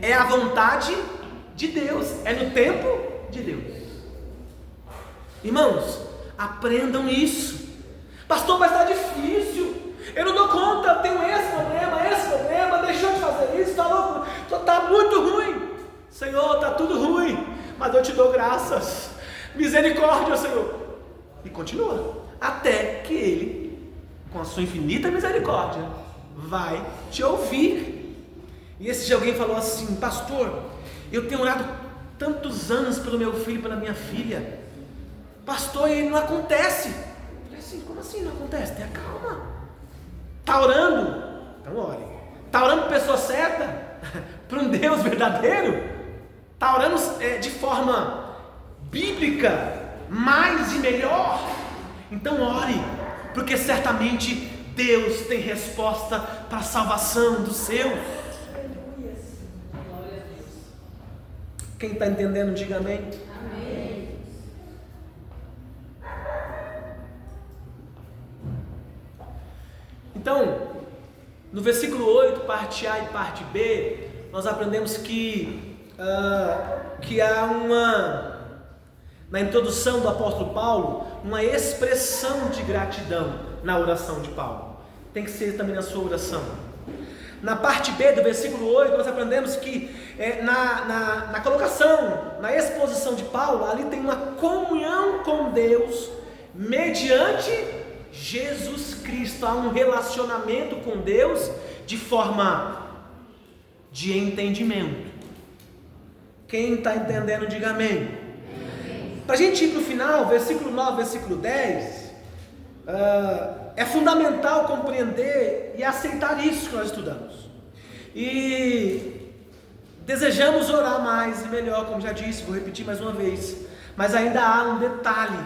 é a vontade de Deus, é no tempo de Deus. Irmãos, aprendam isso. Pastor, mas está difícil, eu não dou conta, eu tenho esse problema, deixou de fazer isso, está louco, está muito ruim. Senhor, está tudo ruim, mas eu te dou graças, misericórdia, Senhor. E continua, até que Ele, com a sua infinita misericórdia, vai te ouvir. E esse dia alguém falou assim: pastor, eu tenho orado tantos anos pelo meu filho e pela minha filha, pastor, e não acontece. Eu falei assim: como assim não acontece? Tenha calma. Está orando? Então ore. Está orando para a pessoa certa? Para um Deus verdadeiro? Está orando de forma bíblica, mais e melhor? Então ore, porque certamente Deus tem resposta para a salvação dos seus. Quem está entendendo, diga amém. Amém. Então, no versículo 8, parte A e parte B, nós aprendemos que há na introdução do apóstolo Paulo, uma expressão de gratidão na oração de Paulo. Tem que ser também na sua oração. Na parte B do versículo 8, nós aprendemos que na colocação, na exposição de Paulo, ali tem uma comunhão com Deus mediante Jesus Cristo. Há um relacionamento com Deus de forma de entendimento. Quem está entendendo, diga amém. Para a gente ir para o final, versículo 9, versículo 10, é fundamental compreender e aceitar isso que nós estudamos. E desejamos orar mais e melhor, como já disse, vou repetir mais uma vez. Mas ainda há um detalhe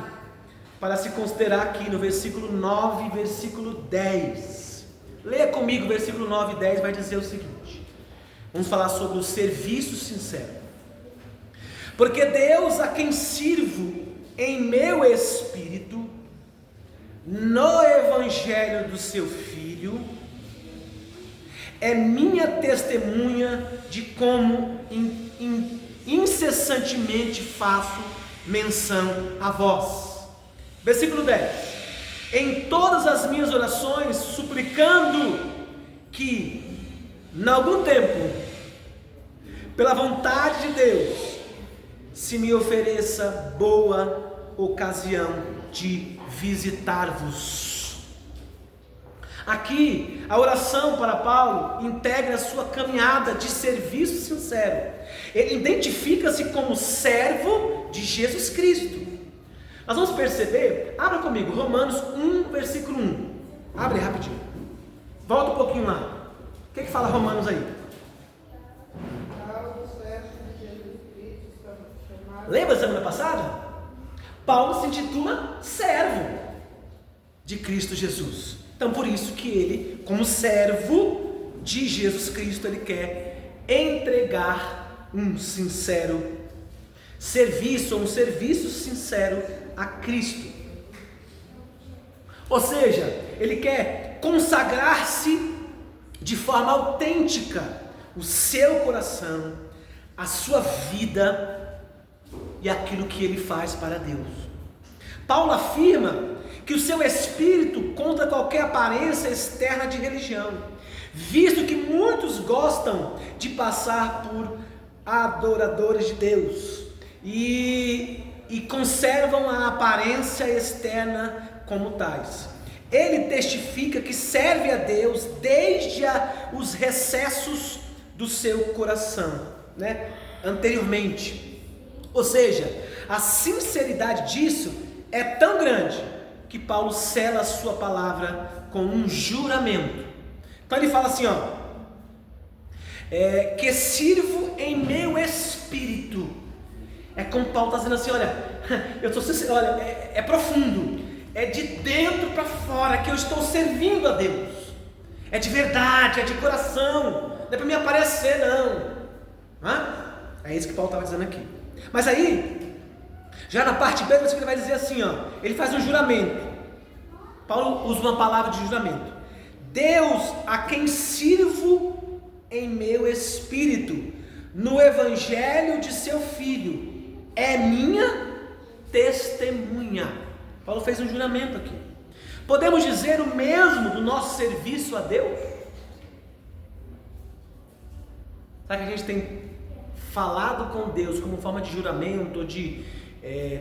para se considerar aqui no versículo 9 e versículo 10. Leia comigo, versículo 9 e 10 vai dizer o seguinte. Vamos falar sobre o serviço sincero. Porque Deus, a quem sirvo em meu espírito, no evangelho do seu Filho, é minha testemunha de como incessantemente faço menção a vós. Versículo 10. Em todas as minhas orações, suplicando que, em algum tempo, pela vontade de Deus, se me ofereça boa ocasião de visitar-vos. Aqui, a oração para Paulo integra a sua caminhada de serviço sincero. Ele identifica-se como servo de Jesus Cristo. Nós vamos perceber, abra comigo, Romanos 1, versículo 1. Abre rapidinho. Volta um pouquinho lá. O que fala Romanos aí? Lembra da semana passada? Paulo se intitula servo de Cristo Jesus. Então por isso que ele, como servo de Jesus Cristo, ele quer entregar um sincero serviço, um serviço sincero a Cristo. Ou seja, ele quer consagrar-se de forma autêntica o seu coração, a sua vida e aquilo que ele faz para Deus. Paulo afirma que o seu espírito contra qualquer aparência externa de religião, visto que muitos gostam de passar por adoradores de Deus e conservam a aparência externa como tais. Ele testifica que serve a Deus desde os recessos do seu coração, anteriormente. Ou seja, a sinceridade disso é tão grande que Paulo sela a sua palavra com um juramento. Então ele fala assim, que sirvo em meu espírito. É como Paulo está dizendo assim, olha, eu estou sincero, olha, é profundo, é de dentro para fora que eu estou servindo a Deus. É de verdade, é de coração, não é para me aparecer não. É isso que Paulo estava dizendo aqui. Mas aí, já na parte B, ele vai dizer assim, ele faz um juramento. Paulo usa uma palavra de juramento. Deus, a quem sirvo em meu espírito, no evangelho de seu Filho, é minha testemunha. Paulo fez um juramento aqui. Podemos dizer o mesmo do nosso serviço a Deus? Será que a gente tem falado com Deus como forma de juramento, ou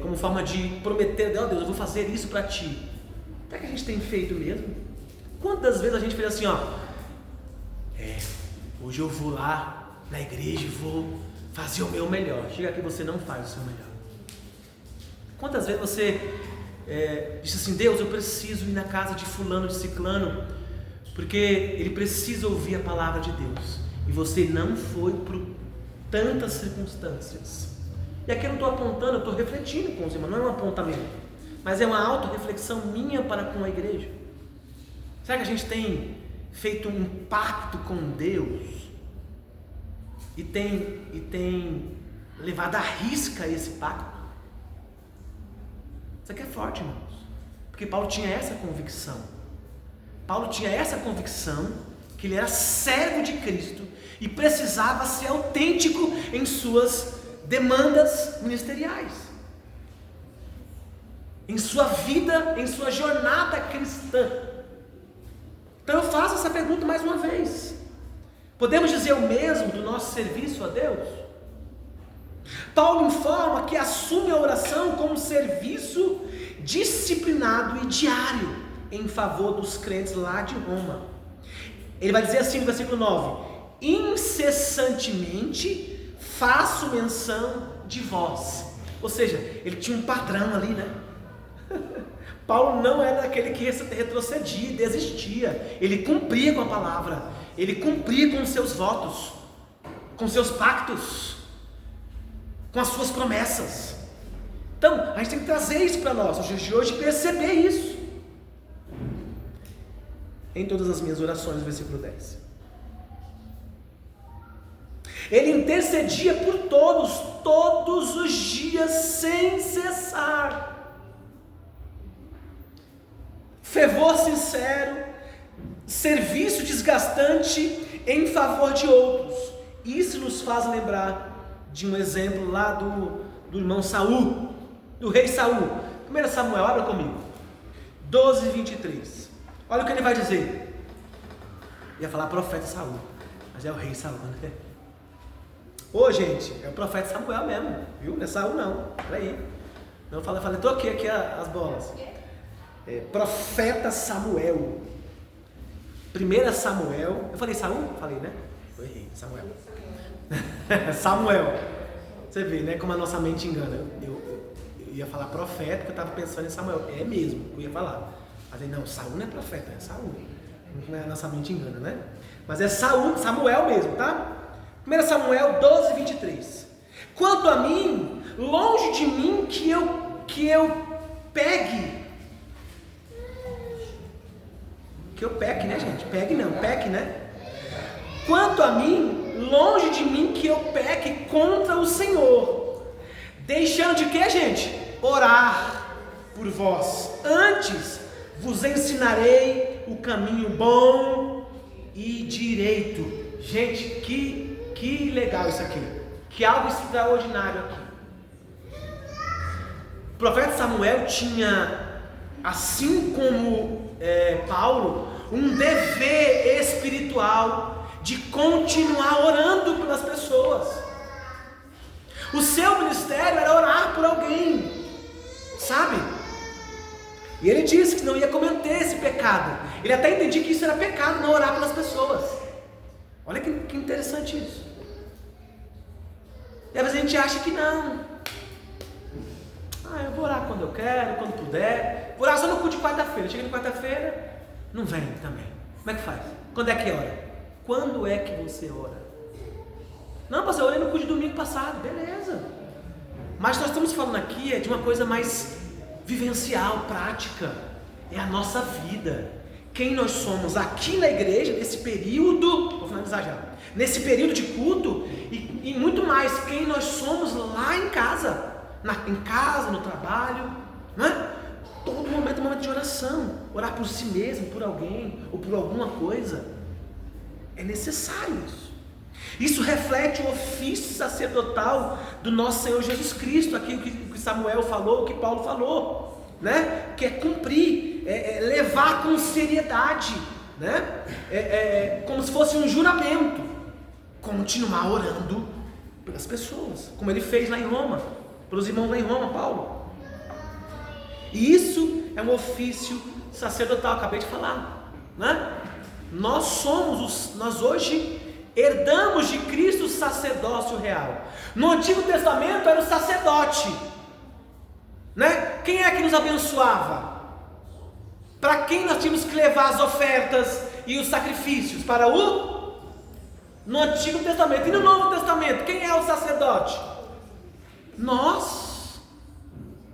como forma de prometer, Deus, eu vou fazer isso para ti? Será que a gente tem feito mesmo? Quantas vezes a gente fez assim, hoje eu vou lá na igreja e vou fazer o meu melhor. Chega aqui, você não faz o seu melhor. Quantas vezes você disse assim, Deus, eu preciso ir na casa de fulano, de ciclano, porque ele precisa ouvir a palavra de Deus, e você não foi por tantas circunstâncias. E aqui eu não estou apontando, eu estou refletindo com os irmãos, não é um apontamento, mas é uma auto-reflexão minha para com a igreja. Será que a gente tem feito um pacto com Deus e tem levado à risca esse pacto? Isso aqui é forte, irmãos, porque Paulo tinha essa convicção. Paulo tinha essa convicção que ele era servo de Cristo e precisava ser autêntico em suas demandas ministeriais, em sua vida, em sua jornada cristã. Então eu faço essa pergunta mais uma vez: podemos dizer o mesmo do nosso serviço a Deus? Paulo informa que assume a oração como serviço disciplinado e diário em favor dos crentes lá de Roma. Ele vai dizer assim no versículo 9: incessantemente faço menção de vós. Ou seja, ele tinha um padrão ali, Paulo não era daquele que retrocedia, desistia. Ele cumpria com a palavra, ele cumpria com os seus votos, com seus pactos, com as suas promessas. Então, a gente tem que trazer isso para nós, os dias de hoje, perceber isso. Em todas as minhas orações, versículo 10. Ele intercedia por todos os dias, sem cessar. Fervor sincero, serviço desgastante em favor de outros. Isso nos faz lembrar de um exemplo lá do irmão Saul, do rei Saul. 1 Samuel, abra comigo, 12:23. Olha o que ele vai dizer. Ia falar profeta Saul, mas é o rei Saul, né? Ô gente, é o profeta Samuel mesmo, viu? Não é Saul não, peraí. Não, falei, toquei aqui as bolas. Profeta Samuel. 1 Samuel, eu falei Saul? Falei, né? Eu errei, Samuel. Samuel. Você vê, né, como a nossa mente engana. Eu ia falar profeta, porque eu estava pensando em Samuel. É mesmo, eu ia falar. Mas aí, não, Saul não é profeta, é Saul. Não é a nossa mente engana, né? Mas é Samuel mesmo, tá? 1 Samuel 12:23. Quanto a mim, longe de mim que eu pegue. Que eu peque, né, gente? Pegue não, peque, né? Quanto a mim, longe de mim que eu peque contra o Senhor. Deixando de quê, gente? Orar por vós. Antes vos ensinarei o caminho bom e direito. Gente, que legal isso aqui. Que algo extraordinário aqui. O profeta Samuel tinha, assim como Paulo, um dever espiritual de continuar orando pelas pessoas. O seu ministério era orar por alguém, sabe? E ele disse que não ia cometer esse pecado. Ele até entendia que isso era pecado, não orar pelas pessoas. Olha que interessante isso. E às vezes a gente acha que não. Eu vou orar quando eu quero, quando puder. Vou orar só no culto de quarta-feira. Chega de quarta-feira, não vem também. Como é que faz? Quando é que ora? Quando é que você ora? Não, pastor, eu orei no culto de domingo passado. Beleza. Mas nós estamos falando aqui de uma coisa mais vivencial, prática. É a nossa vida. Quem nós somos aqui na igreja, nesse período, vou finalizar já, nesse período de culto, e muito mais, quem nós somos lá em casa, no trabalho, né? Todo momento é um momento de oração. Orar por si mesmo, por alguém, ou por alguma coisa. É necessário isso. Isso reflete o ofício sacerdotal do nosso Senhor Jesus Cristo, aqui o que Samuel falou, o que Paulo falou, né? Que é cumprir, levar com seriedade, né? Como se fosse um juramento, continuar orando pelas pessoas, como ele fez lá em Roma, pelos irmãos lá em Roma, Paulo. E isso é um ofício sacerdotal, acabei de falar, né? Nós hoje herdamos de Cristo o sacerdócio real. No Antigo Testamento era o sacerdote, né? Quem é que nos abençoava? Para quem nós tínhamos que levar as ofertas e os sacrifícios? No Antigo Testamento. E no Novo Testamento, quem é o sacerdote? Nós,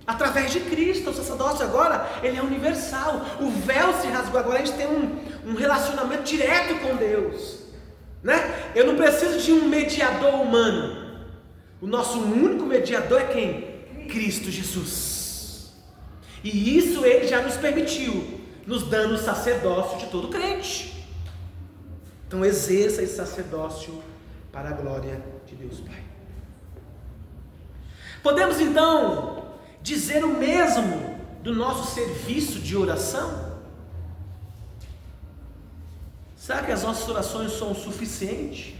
através de Cristo. O sacerdócio agora, ele é universal. O véu se rasgou, agora a gente tem um relacionamento direto com Deus, né? Eu não preciso de um mediador humano. O nosso único mediador é quem? Cristo Jesus. E isso ele já nos permitiu, nos dando o sacerdócio de todo crente. Então exerça esse sacerdócio para a glória de Deus Pai. Podemos então dizer o mesmo do nosso serviço de oração? Será que as nossas orações são suficientes?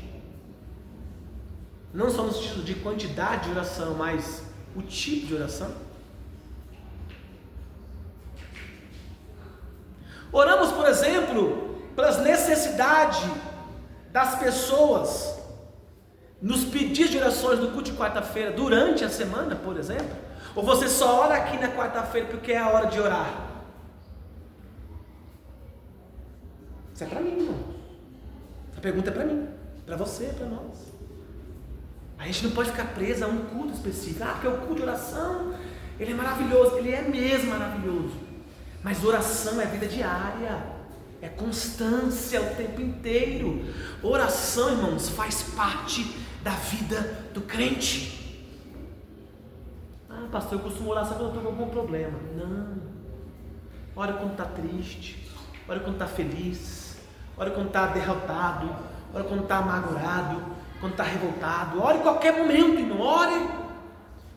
Não só no sentido de quantidade de oração, mas o tipo de oração? Oramos, por exemplo, pelas necessidades das pessoas nos pedidos de orações do culto de quarta-feira, durante a semana, por exemplo? Ou você só ora aqui na quarta-feira porque é a hora de orar? Isso é para mim, irmão. Essa pergunta é para mim, para você, para nós. A gente não pode ficar preso a um culto específico. Porque o culto de oração, ele é maravilhoso. Ele é mesmo maravilhoso. Mas oração é vida diária, é constância o tempo inteiro. Oração, irmãos, faz parte da vida do crente. Ah, pastor, eu costumo orar só quando eu estou com algum problema. Não. Ora quando está triste, ora quando está feliz, ora quando está derrotado, ora quando está amargurado, quando está revoltado. Ore em qualquer momento, irmão. Ore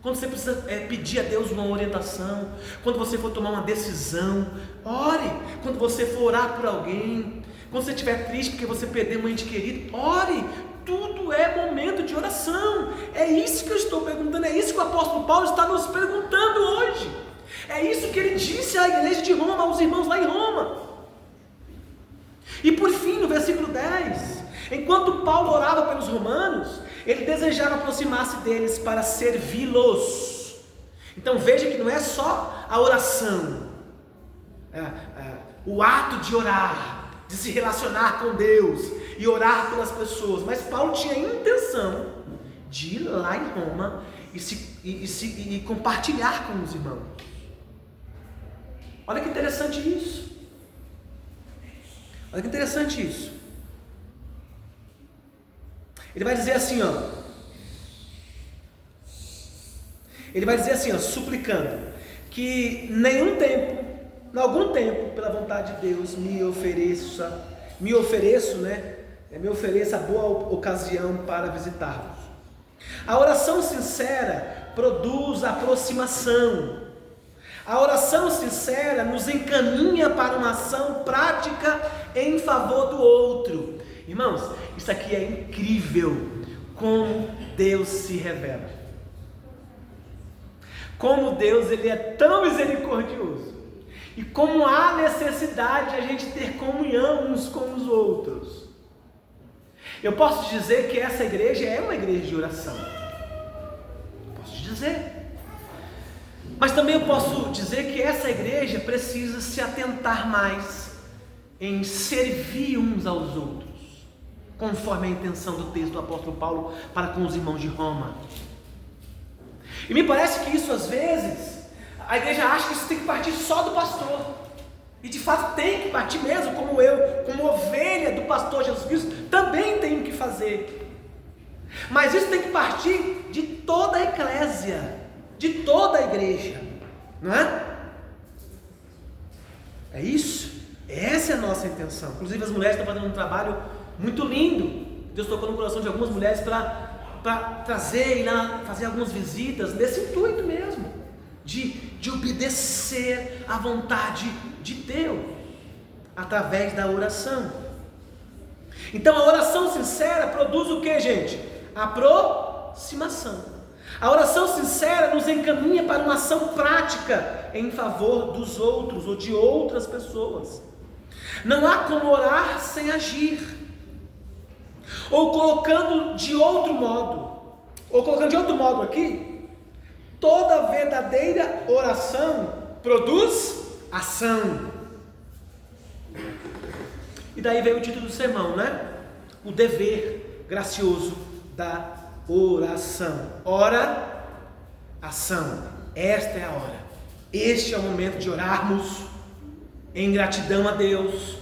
quando você precisa pedir a Deus uma orientação, quando você for tomar uma decisão. Ore quando você for orar por alguém, quando você estiver triste porque você perdeu um ente querido. Ore. Tudo é momento de oração. É isso que eu estou perguntando, é isso que o apóstolo Paulo está nos perguntando hoje. É isso que ele disse à igreja de Roma, aos irmãos lá em Roma. E por fim, no versículo 10, enquanto Paulo orava pelos romanos, ele desejava aproximar-se deles para servi-los. Então veja que não é só a oração, o ato de orar, de se relacionar com Deus e orar pelas pessoas, mas Paulo tinha a intenção de ir lá em Roma e compartilhar com os irmãos. Olha que interessante isso. Olha que interessante isso. Ele vai dizer assim, suplicando que em algum tempo, pela vontade de Deus, me ofereça boa ocasião para visitá-los. A oração sincera produz aproximação. A oração sincera nos encaminha para uma ação prática em favor do outro. Irmãos, isso aqui é incrível, como Deus se revela. Como Deus, Ele é tão misericordioso. E como há necessidade de a gente ter comunhão uns com os outros. Eu posso dizer que essa igreja é uma igreja de oração. Posso dizer. Mas também eu posso dizer que essa igreja precisa se atentar mais em servir uns aos outros, conforme a intenção do texto do apóstolo Paulo para com os irmãos de Roma. E me parece que isso às vezes, a igreja acha que isso tem que partir só do pastor. E de fato tem que partir mesmo, como eu, como ovelha do pastor Jesus Cristo, também tenho que fazer. Mas isso tem que partir de toda a eclésia, de toda a igreja, não é? É isso, essa é a nossa intenção. Inclusive as mulheres estão fazendo um trabalho muito lindo. Deus tocou no coração de algumas mulheres para trazer e lá fazer algumas visitas, nesse intuito mesmo, de obedecer à vontade de Deus, através da oração. Então a oração sincera produz o que, gente? Aproximação. A oração sincera nos encaminha para uma ação prática em favor dos outros ou de outras pessoas. Não há como orar sem agir. Ou colocando de outro modo aqui, toda verdadeira oração produz ação. E daí vem o título do sermão, né? O dever gracioso da oração. Ora, ação. Esta é a hora. Este é o momento de orarmos em gratidão a Deus,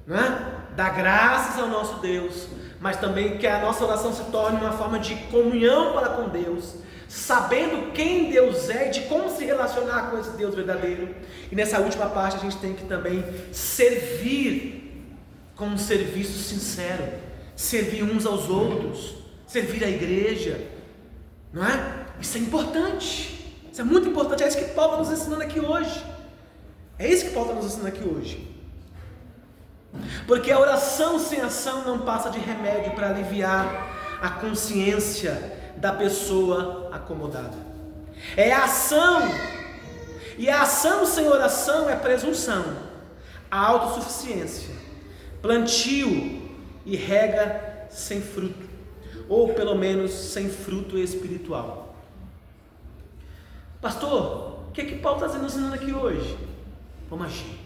né? Dar graças ao nosso Deus, mas também que a nossa oração se torne uma forma de comunhão para com Deus, sabendo quem Deus é e de como se relacionar com esse Deus verdadeiro. E nessa última parte a gente tem que também servir com um serviço sincero, servir uns aos outros, servir a igreja, não é? Isso é importante, isso é muito importante. É isso que Paulo está nos ensinando aqui hoje. Porque a oração sem ação não passa de remédio para aliviar a consciência da pessoa acomodada. É a ação, e a ação sem oração é presunção, a autossuficiência, plantio e rega sem fruto, ou pelo menos sem fruto espiritual. Pastor, o que é que Paulo está nos ensinando aqui hoje? Vamos agir.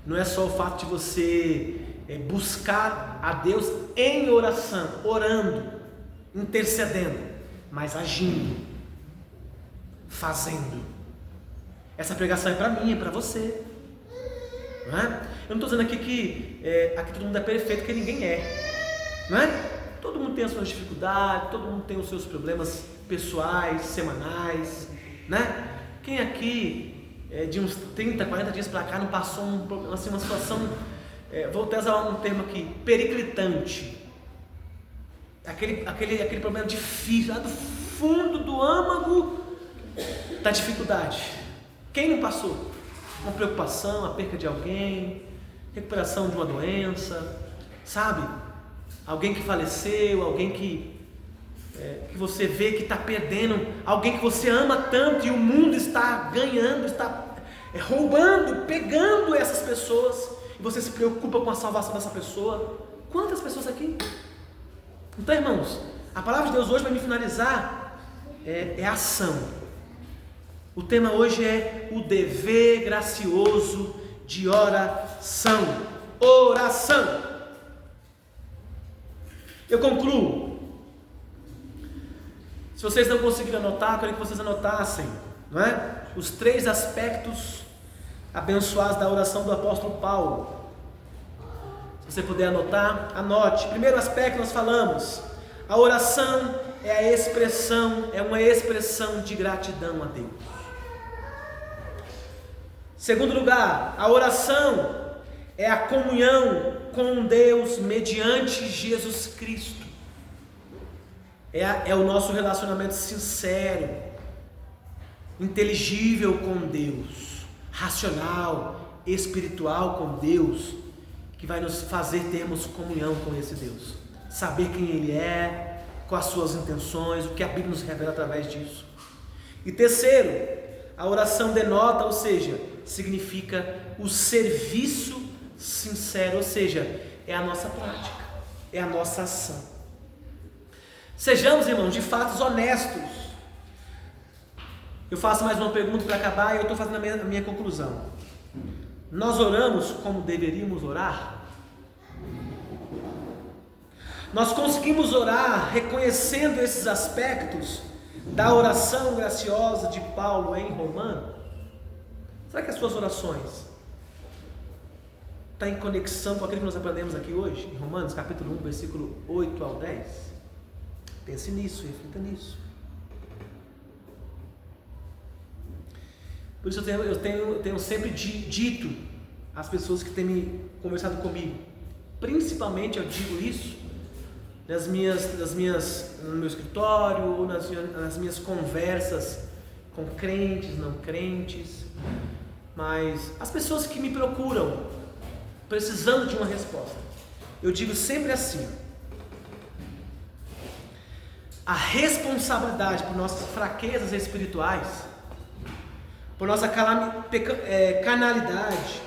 Não é só o fato de você buscar a Deus em oração, orando, intercedendo, mas agindo, fazendo. Essa pregação é para mim, é para você, não é? Eu não estou dizendo aqui que aqui todo mundo é perfeito, que ninguém é, não é? Todo mundo tem as suas dificuldades, todo mundo tem os seus problemas pessoais, semanais, né? Quem aqui, de uns 30, 40 dias para cá, não passou uma situação, vou até usar um termo aqui, periclitante. Aquele problema difícil, lá do fundo do âmago da dificuldade. Quem não passou? Uma preocupação, a perca de alguém, recuperação de uma doença, sabe? Alguém que faleceu, alguém que você vê que está perdendo, alguém que você ama tanto e o mundo está ganhando, está roubando, pegando essas pessoas, e você se preocupa com a salvação dessa pessoa. Quantas pessoas aqui? Então, irmãos, a palavra de Deus hoje, para me finalizar, é ação. O tema hoje é o dever gracioso de oração. Oração. Eu concluo. Se vocês não conseguirem anotar, eu queria que vocês anotassem, não é? Os 3 aspectos abençoados da oração do apóstolo Paulo. Se você puder anotar, anote. Primeiro aspecto, nós falamos, a oração é uma expressão de gratidão a Deus. Segundo lugar, a oração é a comunhão com Deus mediante Jesus Cristo. É o nosso relacionamento sincero, inteligível com Deus, racional, espiritual com Deus, que vai nos fazer termos comunhão com esse Deus, saber quem Ele é, quais as suas intenções, o que a Bíblia nos revela através disso. E terceiro, a oração denota, ou seja, significa o serviço sincero, ou seja, é a nossa prática, é a nossa ação. Sejamos, irmãos, de fato honestos. Eu faço mais uma pergunta para acabar e eu estou fazendo a minha conclusão. Nós oramos como deveríamos orar? Nós conseguimos orar reconhecendo esses aspectos da oração graciosa de Paulo em Romanos? Será que as suas orações estão em conexão com aquilo que nós aprendemos aqui hoje, em Romanos capítulo 1, versículo 8 ao 10? Pense nisso, reflita nisso. Por isso eu tenho sempre dito às pessoas que têm conversado comigo, principalmente eu digo isso no meu escritório, ou nas minhas conversas com crentes, não crentes, mas as pessoas que me procuram precisando de uma resposta, eu digo sempre assim: a responsabilidade por nossas fraquezas espirituais, por nossa carnalidade,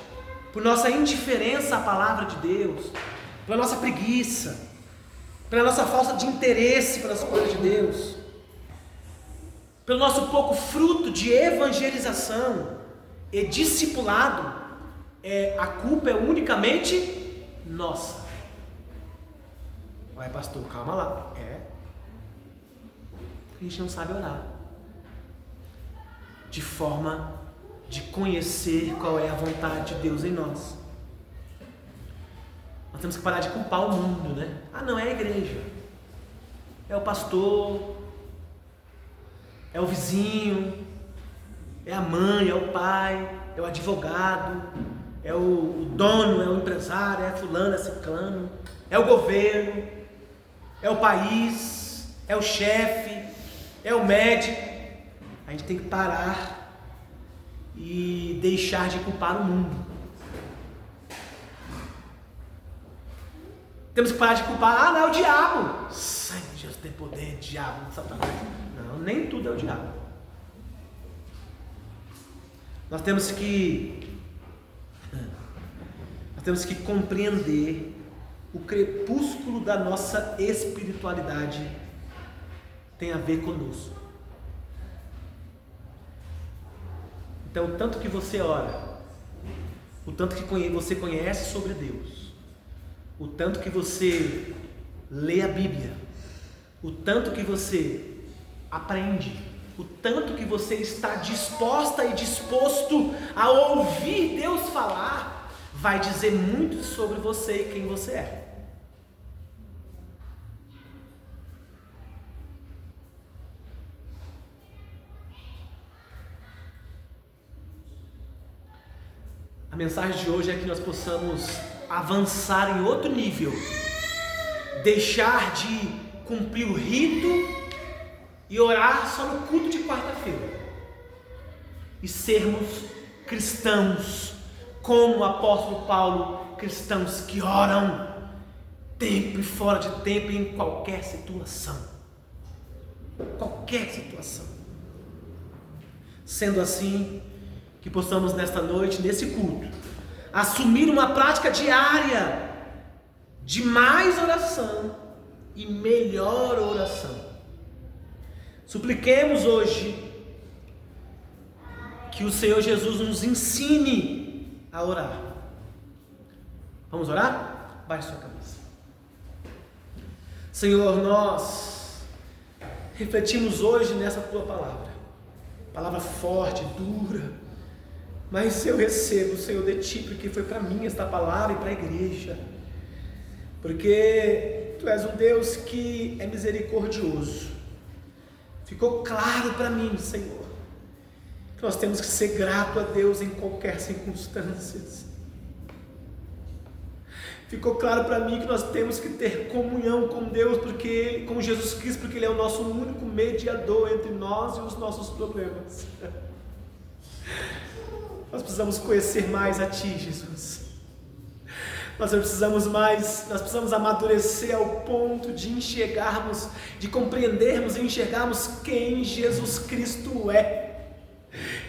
por nossa indiferença à palavra de Deus, pela nossa preguiça, pela nossa falta de interesse pelas coisas de Deus, pelo nosso pouco fruto de evangelização e discipulado, a culpa é unicamente nossa. Ué, pastor, calma lá. A gente não sabe orar de forma de conhecer qual é a vontade de Deus em nós. Nós temos que parar de culpar o mundo, né? Não, é a igreja, é o pastor, é o vizinho, é a mãe, é o pai, é o advogado, é o dono, é o empresário, é fulano, é ciclano, é o governo, é o país, é o chefe, é o médico. A gente tem que parar e deixar de culpar o mundo. Temos que parar de culpar, não, é o diabo. Sangue de Jesus tem poder, diabo, Satanás. Não, nem tudo é o diabo. Nós temos que compreender o crepúsculo da nossa espiritualidade tem a ver conosco. Então, o tanto que você ora, o tanto que você conhece sobre Deus, o tanto que você lê a Bíblia, o tanto que você aprende, o tanto que você está disposta e disposto a ouvir Deus falar, vai dizer muito sobre você e quem você é. A mensagem de hoje é que nós possamos avançar em outro nível, deixar de cumprir o rito e orar só no culto de quarta-feira e sermos cristãos como o apóstolo Paulo, cristãos que oram tempo e fora de tempo, em qualquer situação. Qualquer situação. Sendo assim, que possamos nesta noite, nesse culto, assumir uma prática diária de mais oração e melhor oração. Supliquemos hoje que o Senhor Jesus nos ensine a orar. Vamos orar? Baixe sua cabeça. Senhor, nós refletimos hoje nessa tua palavra forte, dura, mas eu recebo, Senhor, de ti, porque foi para mim esta palavra e para a igreja, porque tu és um Deus que é misericordioso. Ficou claro para mim, Senhor, que nós temos que ser grato a Deus em qualquer circunstância. Ficou claro para mim que nós temos que ter comunhão com Deus, com Jesus Cristo, porque Ele é o nosso único mediador entre nós e os nossos problemas. Nós precisamos conhecer mais a Ti, Jesus. Nós precisamos amadurecer ao ponto de enxergarmos, de compreendermos e enxergarmos quem Jesus Cristo é.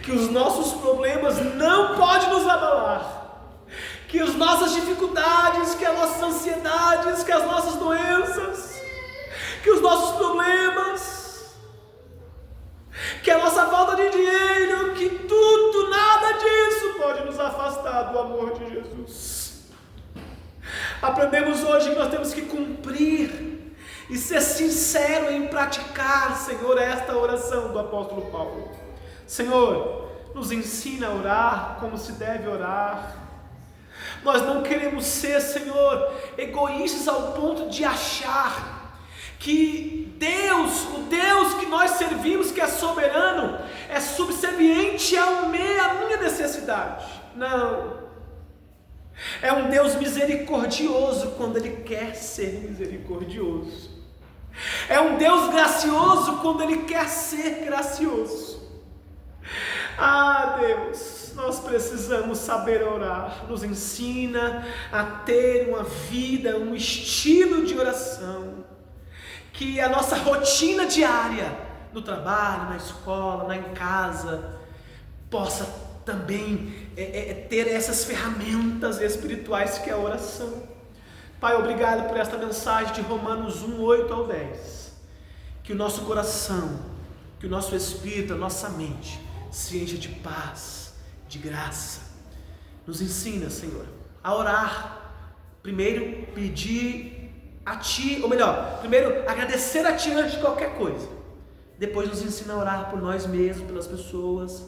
Que os nossos problemas não podem nos abalar. Que as nossas dificuldades, que as nossas ansiedades, que as nossas doenças, que os nossos problemas, que a nossa falta de dinheiro, que tudo, nada disso pode nos afastar do amor de Jesus. Aprendemos hoje que nós temos que cumprir e ser sincero em praticar, Senhor, esta oração do apóstolo Paulo. Senhor, nos ensina a orar como se deve orar. Nós não queremos ser, Senhor, egoístas ao ponto de achar que Deus, o Deus que nós servimos, que é soberano, é subserviente à minha necessidade. Não. É um Deus misericordioso quando Ele quer ser misericordioso. É um Deus gracioso quando Ele quer ser gracioso. Ah, Deus, nós precisamos saber orar. Nos ensina a ter uma vida, um estilo de oração, que a nossa rotina diária, no trabalho, na escola, em casa, possa também ter essas ferramentas espirituais que é a oração. Pai, obrigado por esta mensagem de Romanos 1, 8 ao 10. Que o nosso coração, que o nosso espírito, a nossa mente se enche de paz, de graça. Nos ensina, Senhor, a orar. Primeiro pedir a Ti, ou melhor, primeiro agradecer a Ti antes de qualquer coisa. Depois nos ensina a orar por nós mesmos, pelas pessoas.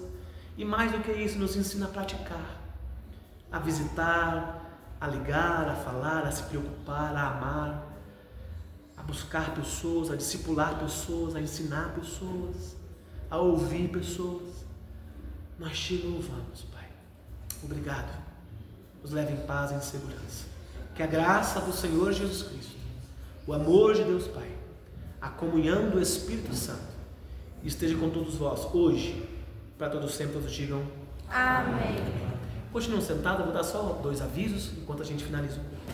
E mais do que isso, nos ensina a praticar, a visitar, a ligar, a falar, a se preocupar, a amar, a buscar pessoas, a discipular pessoas, a ensinar pessoas, a ouvir pessoas. Nós Te louvamos, Pai. Obrigado. Nos leve em paz e em segurança. Que a graça do Senhor Jesus Cristo, o amor de Deus Pai, a comunhão do Espírito Santo esteja com todos vós, hoje, para todos sempre. Todos digam amém. Continuem sentados, eu vou dar só 2 avisos enquanto a gente finaliza o culto.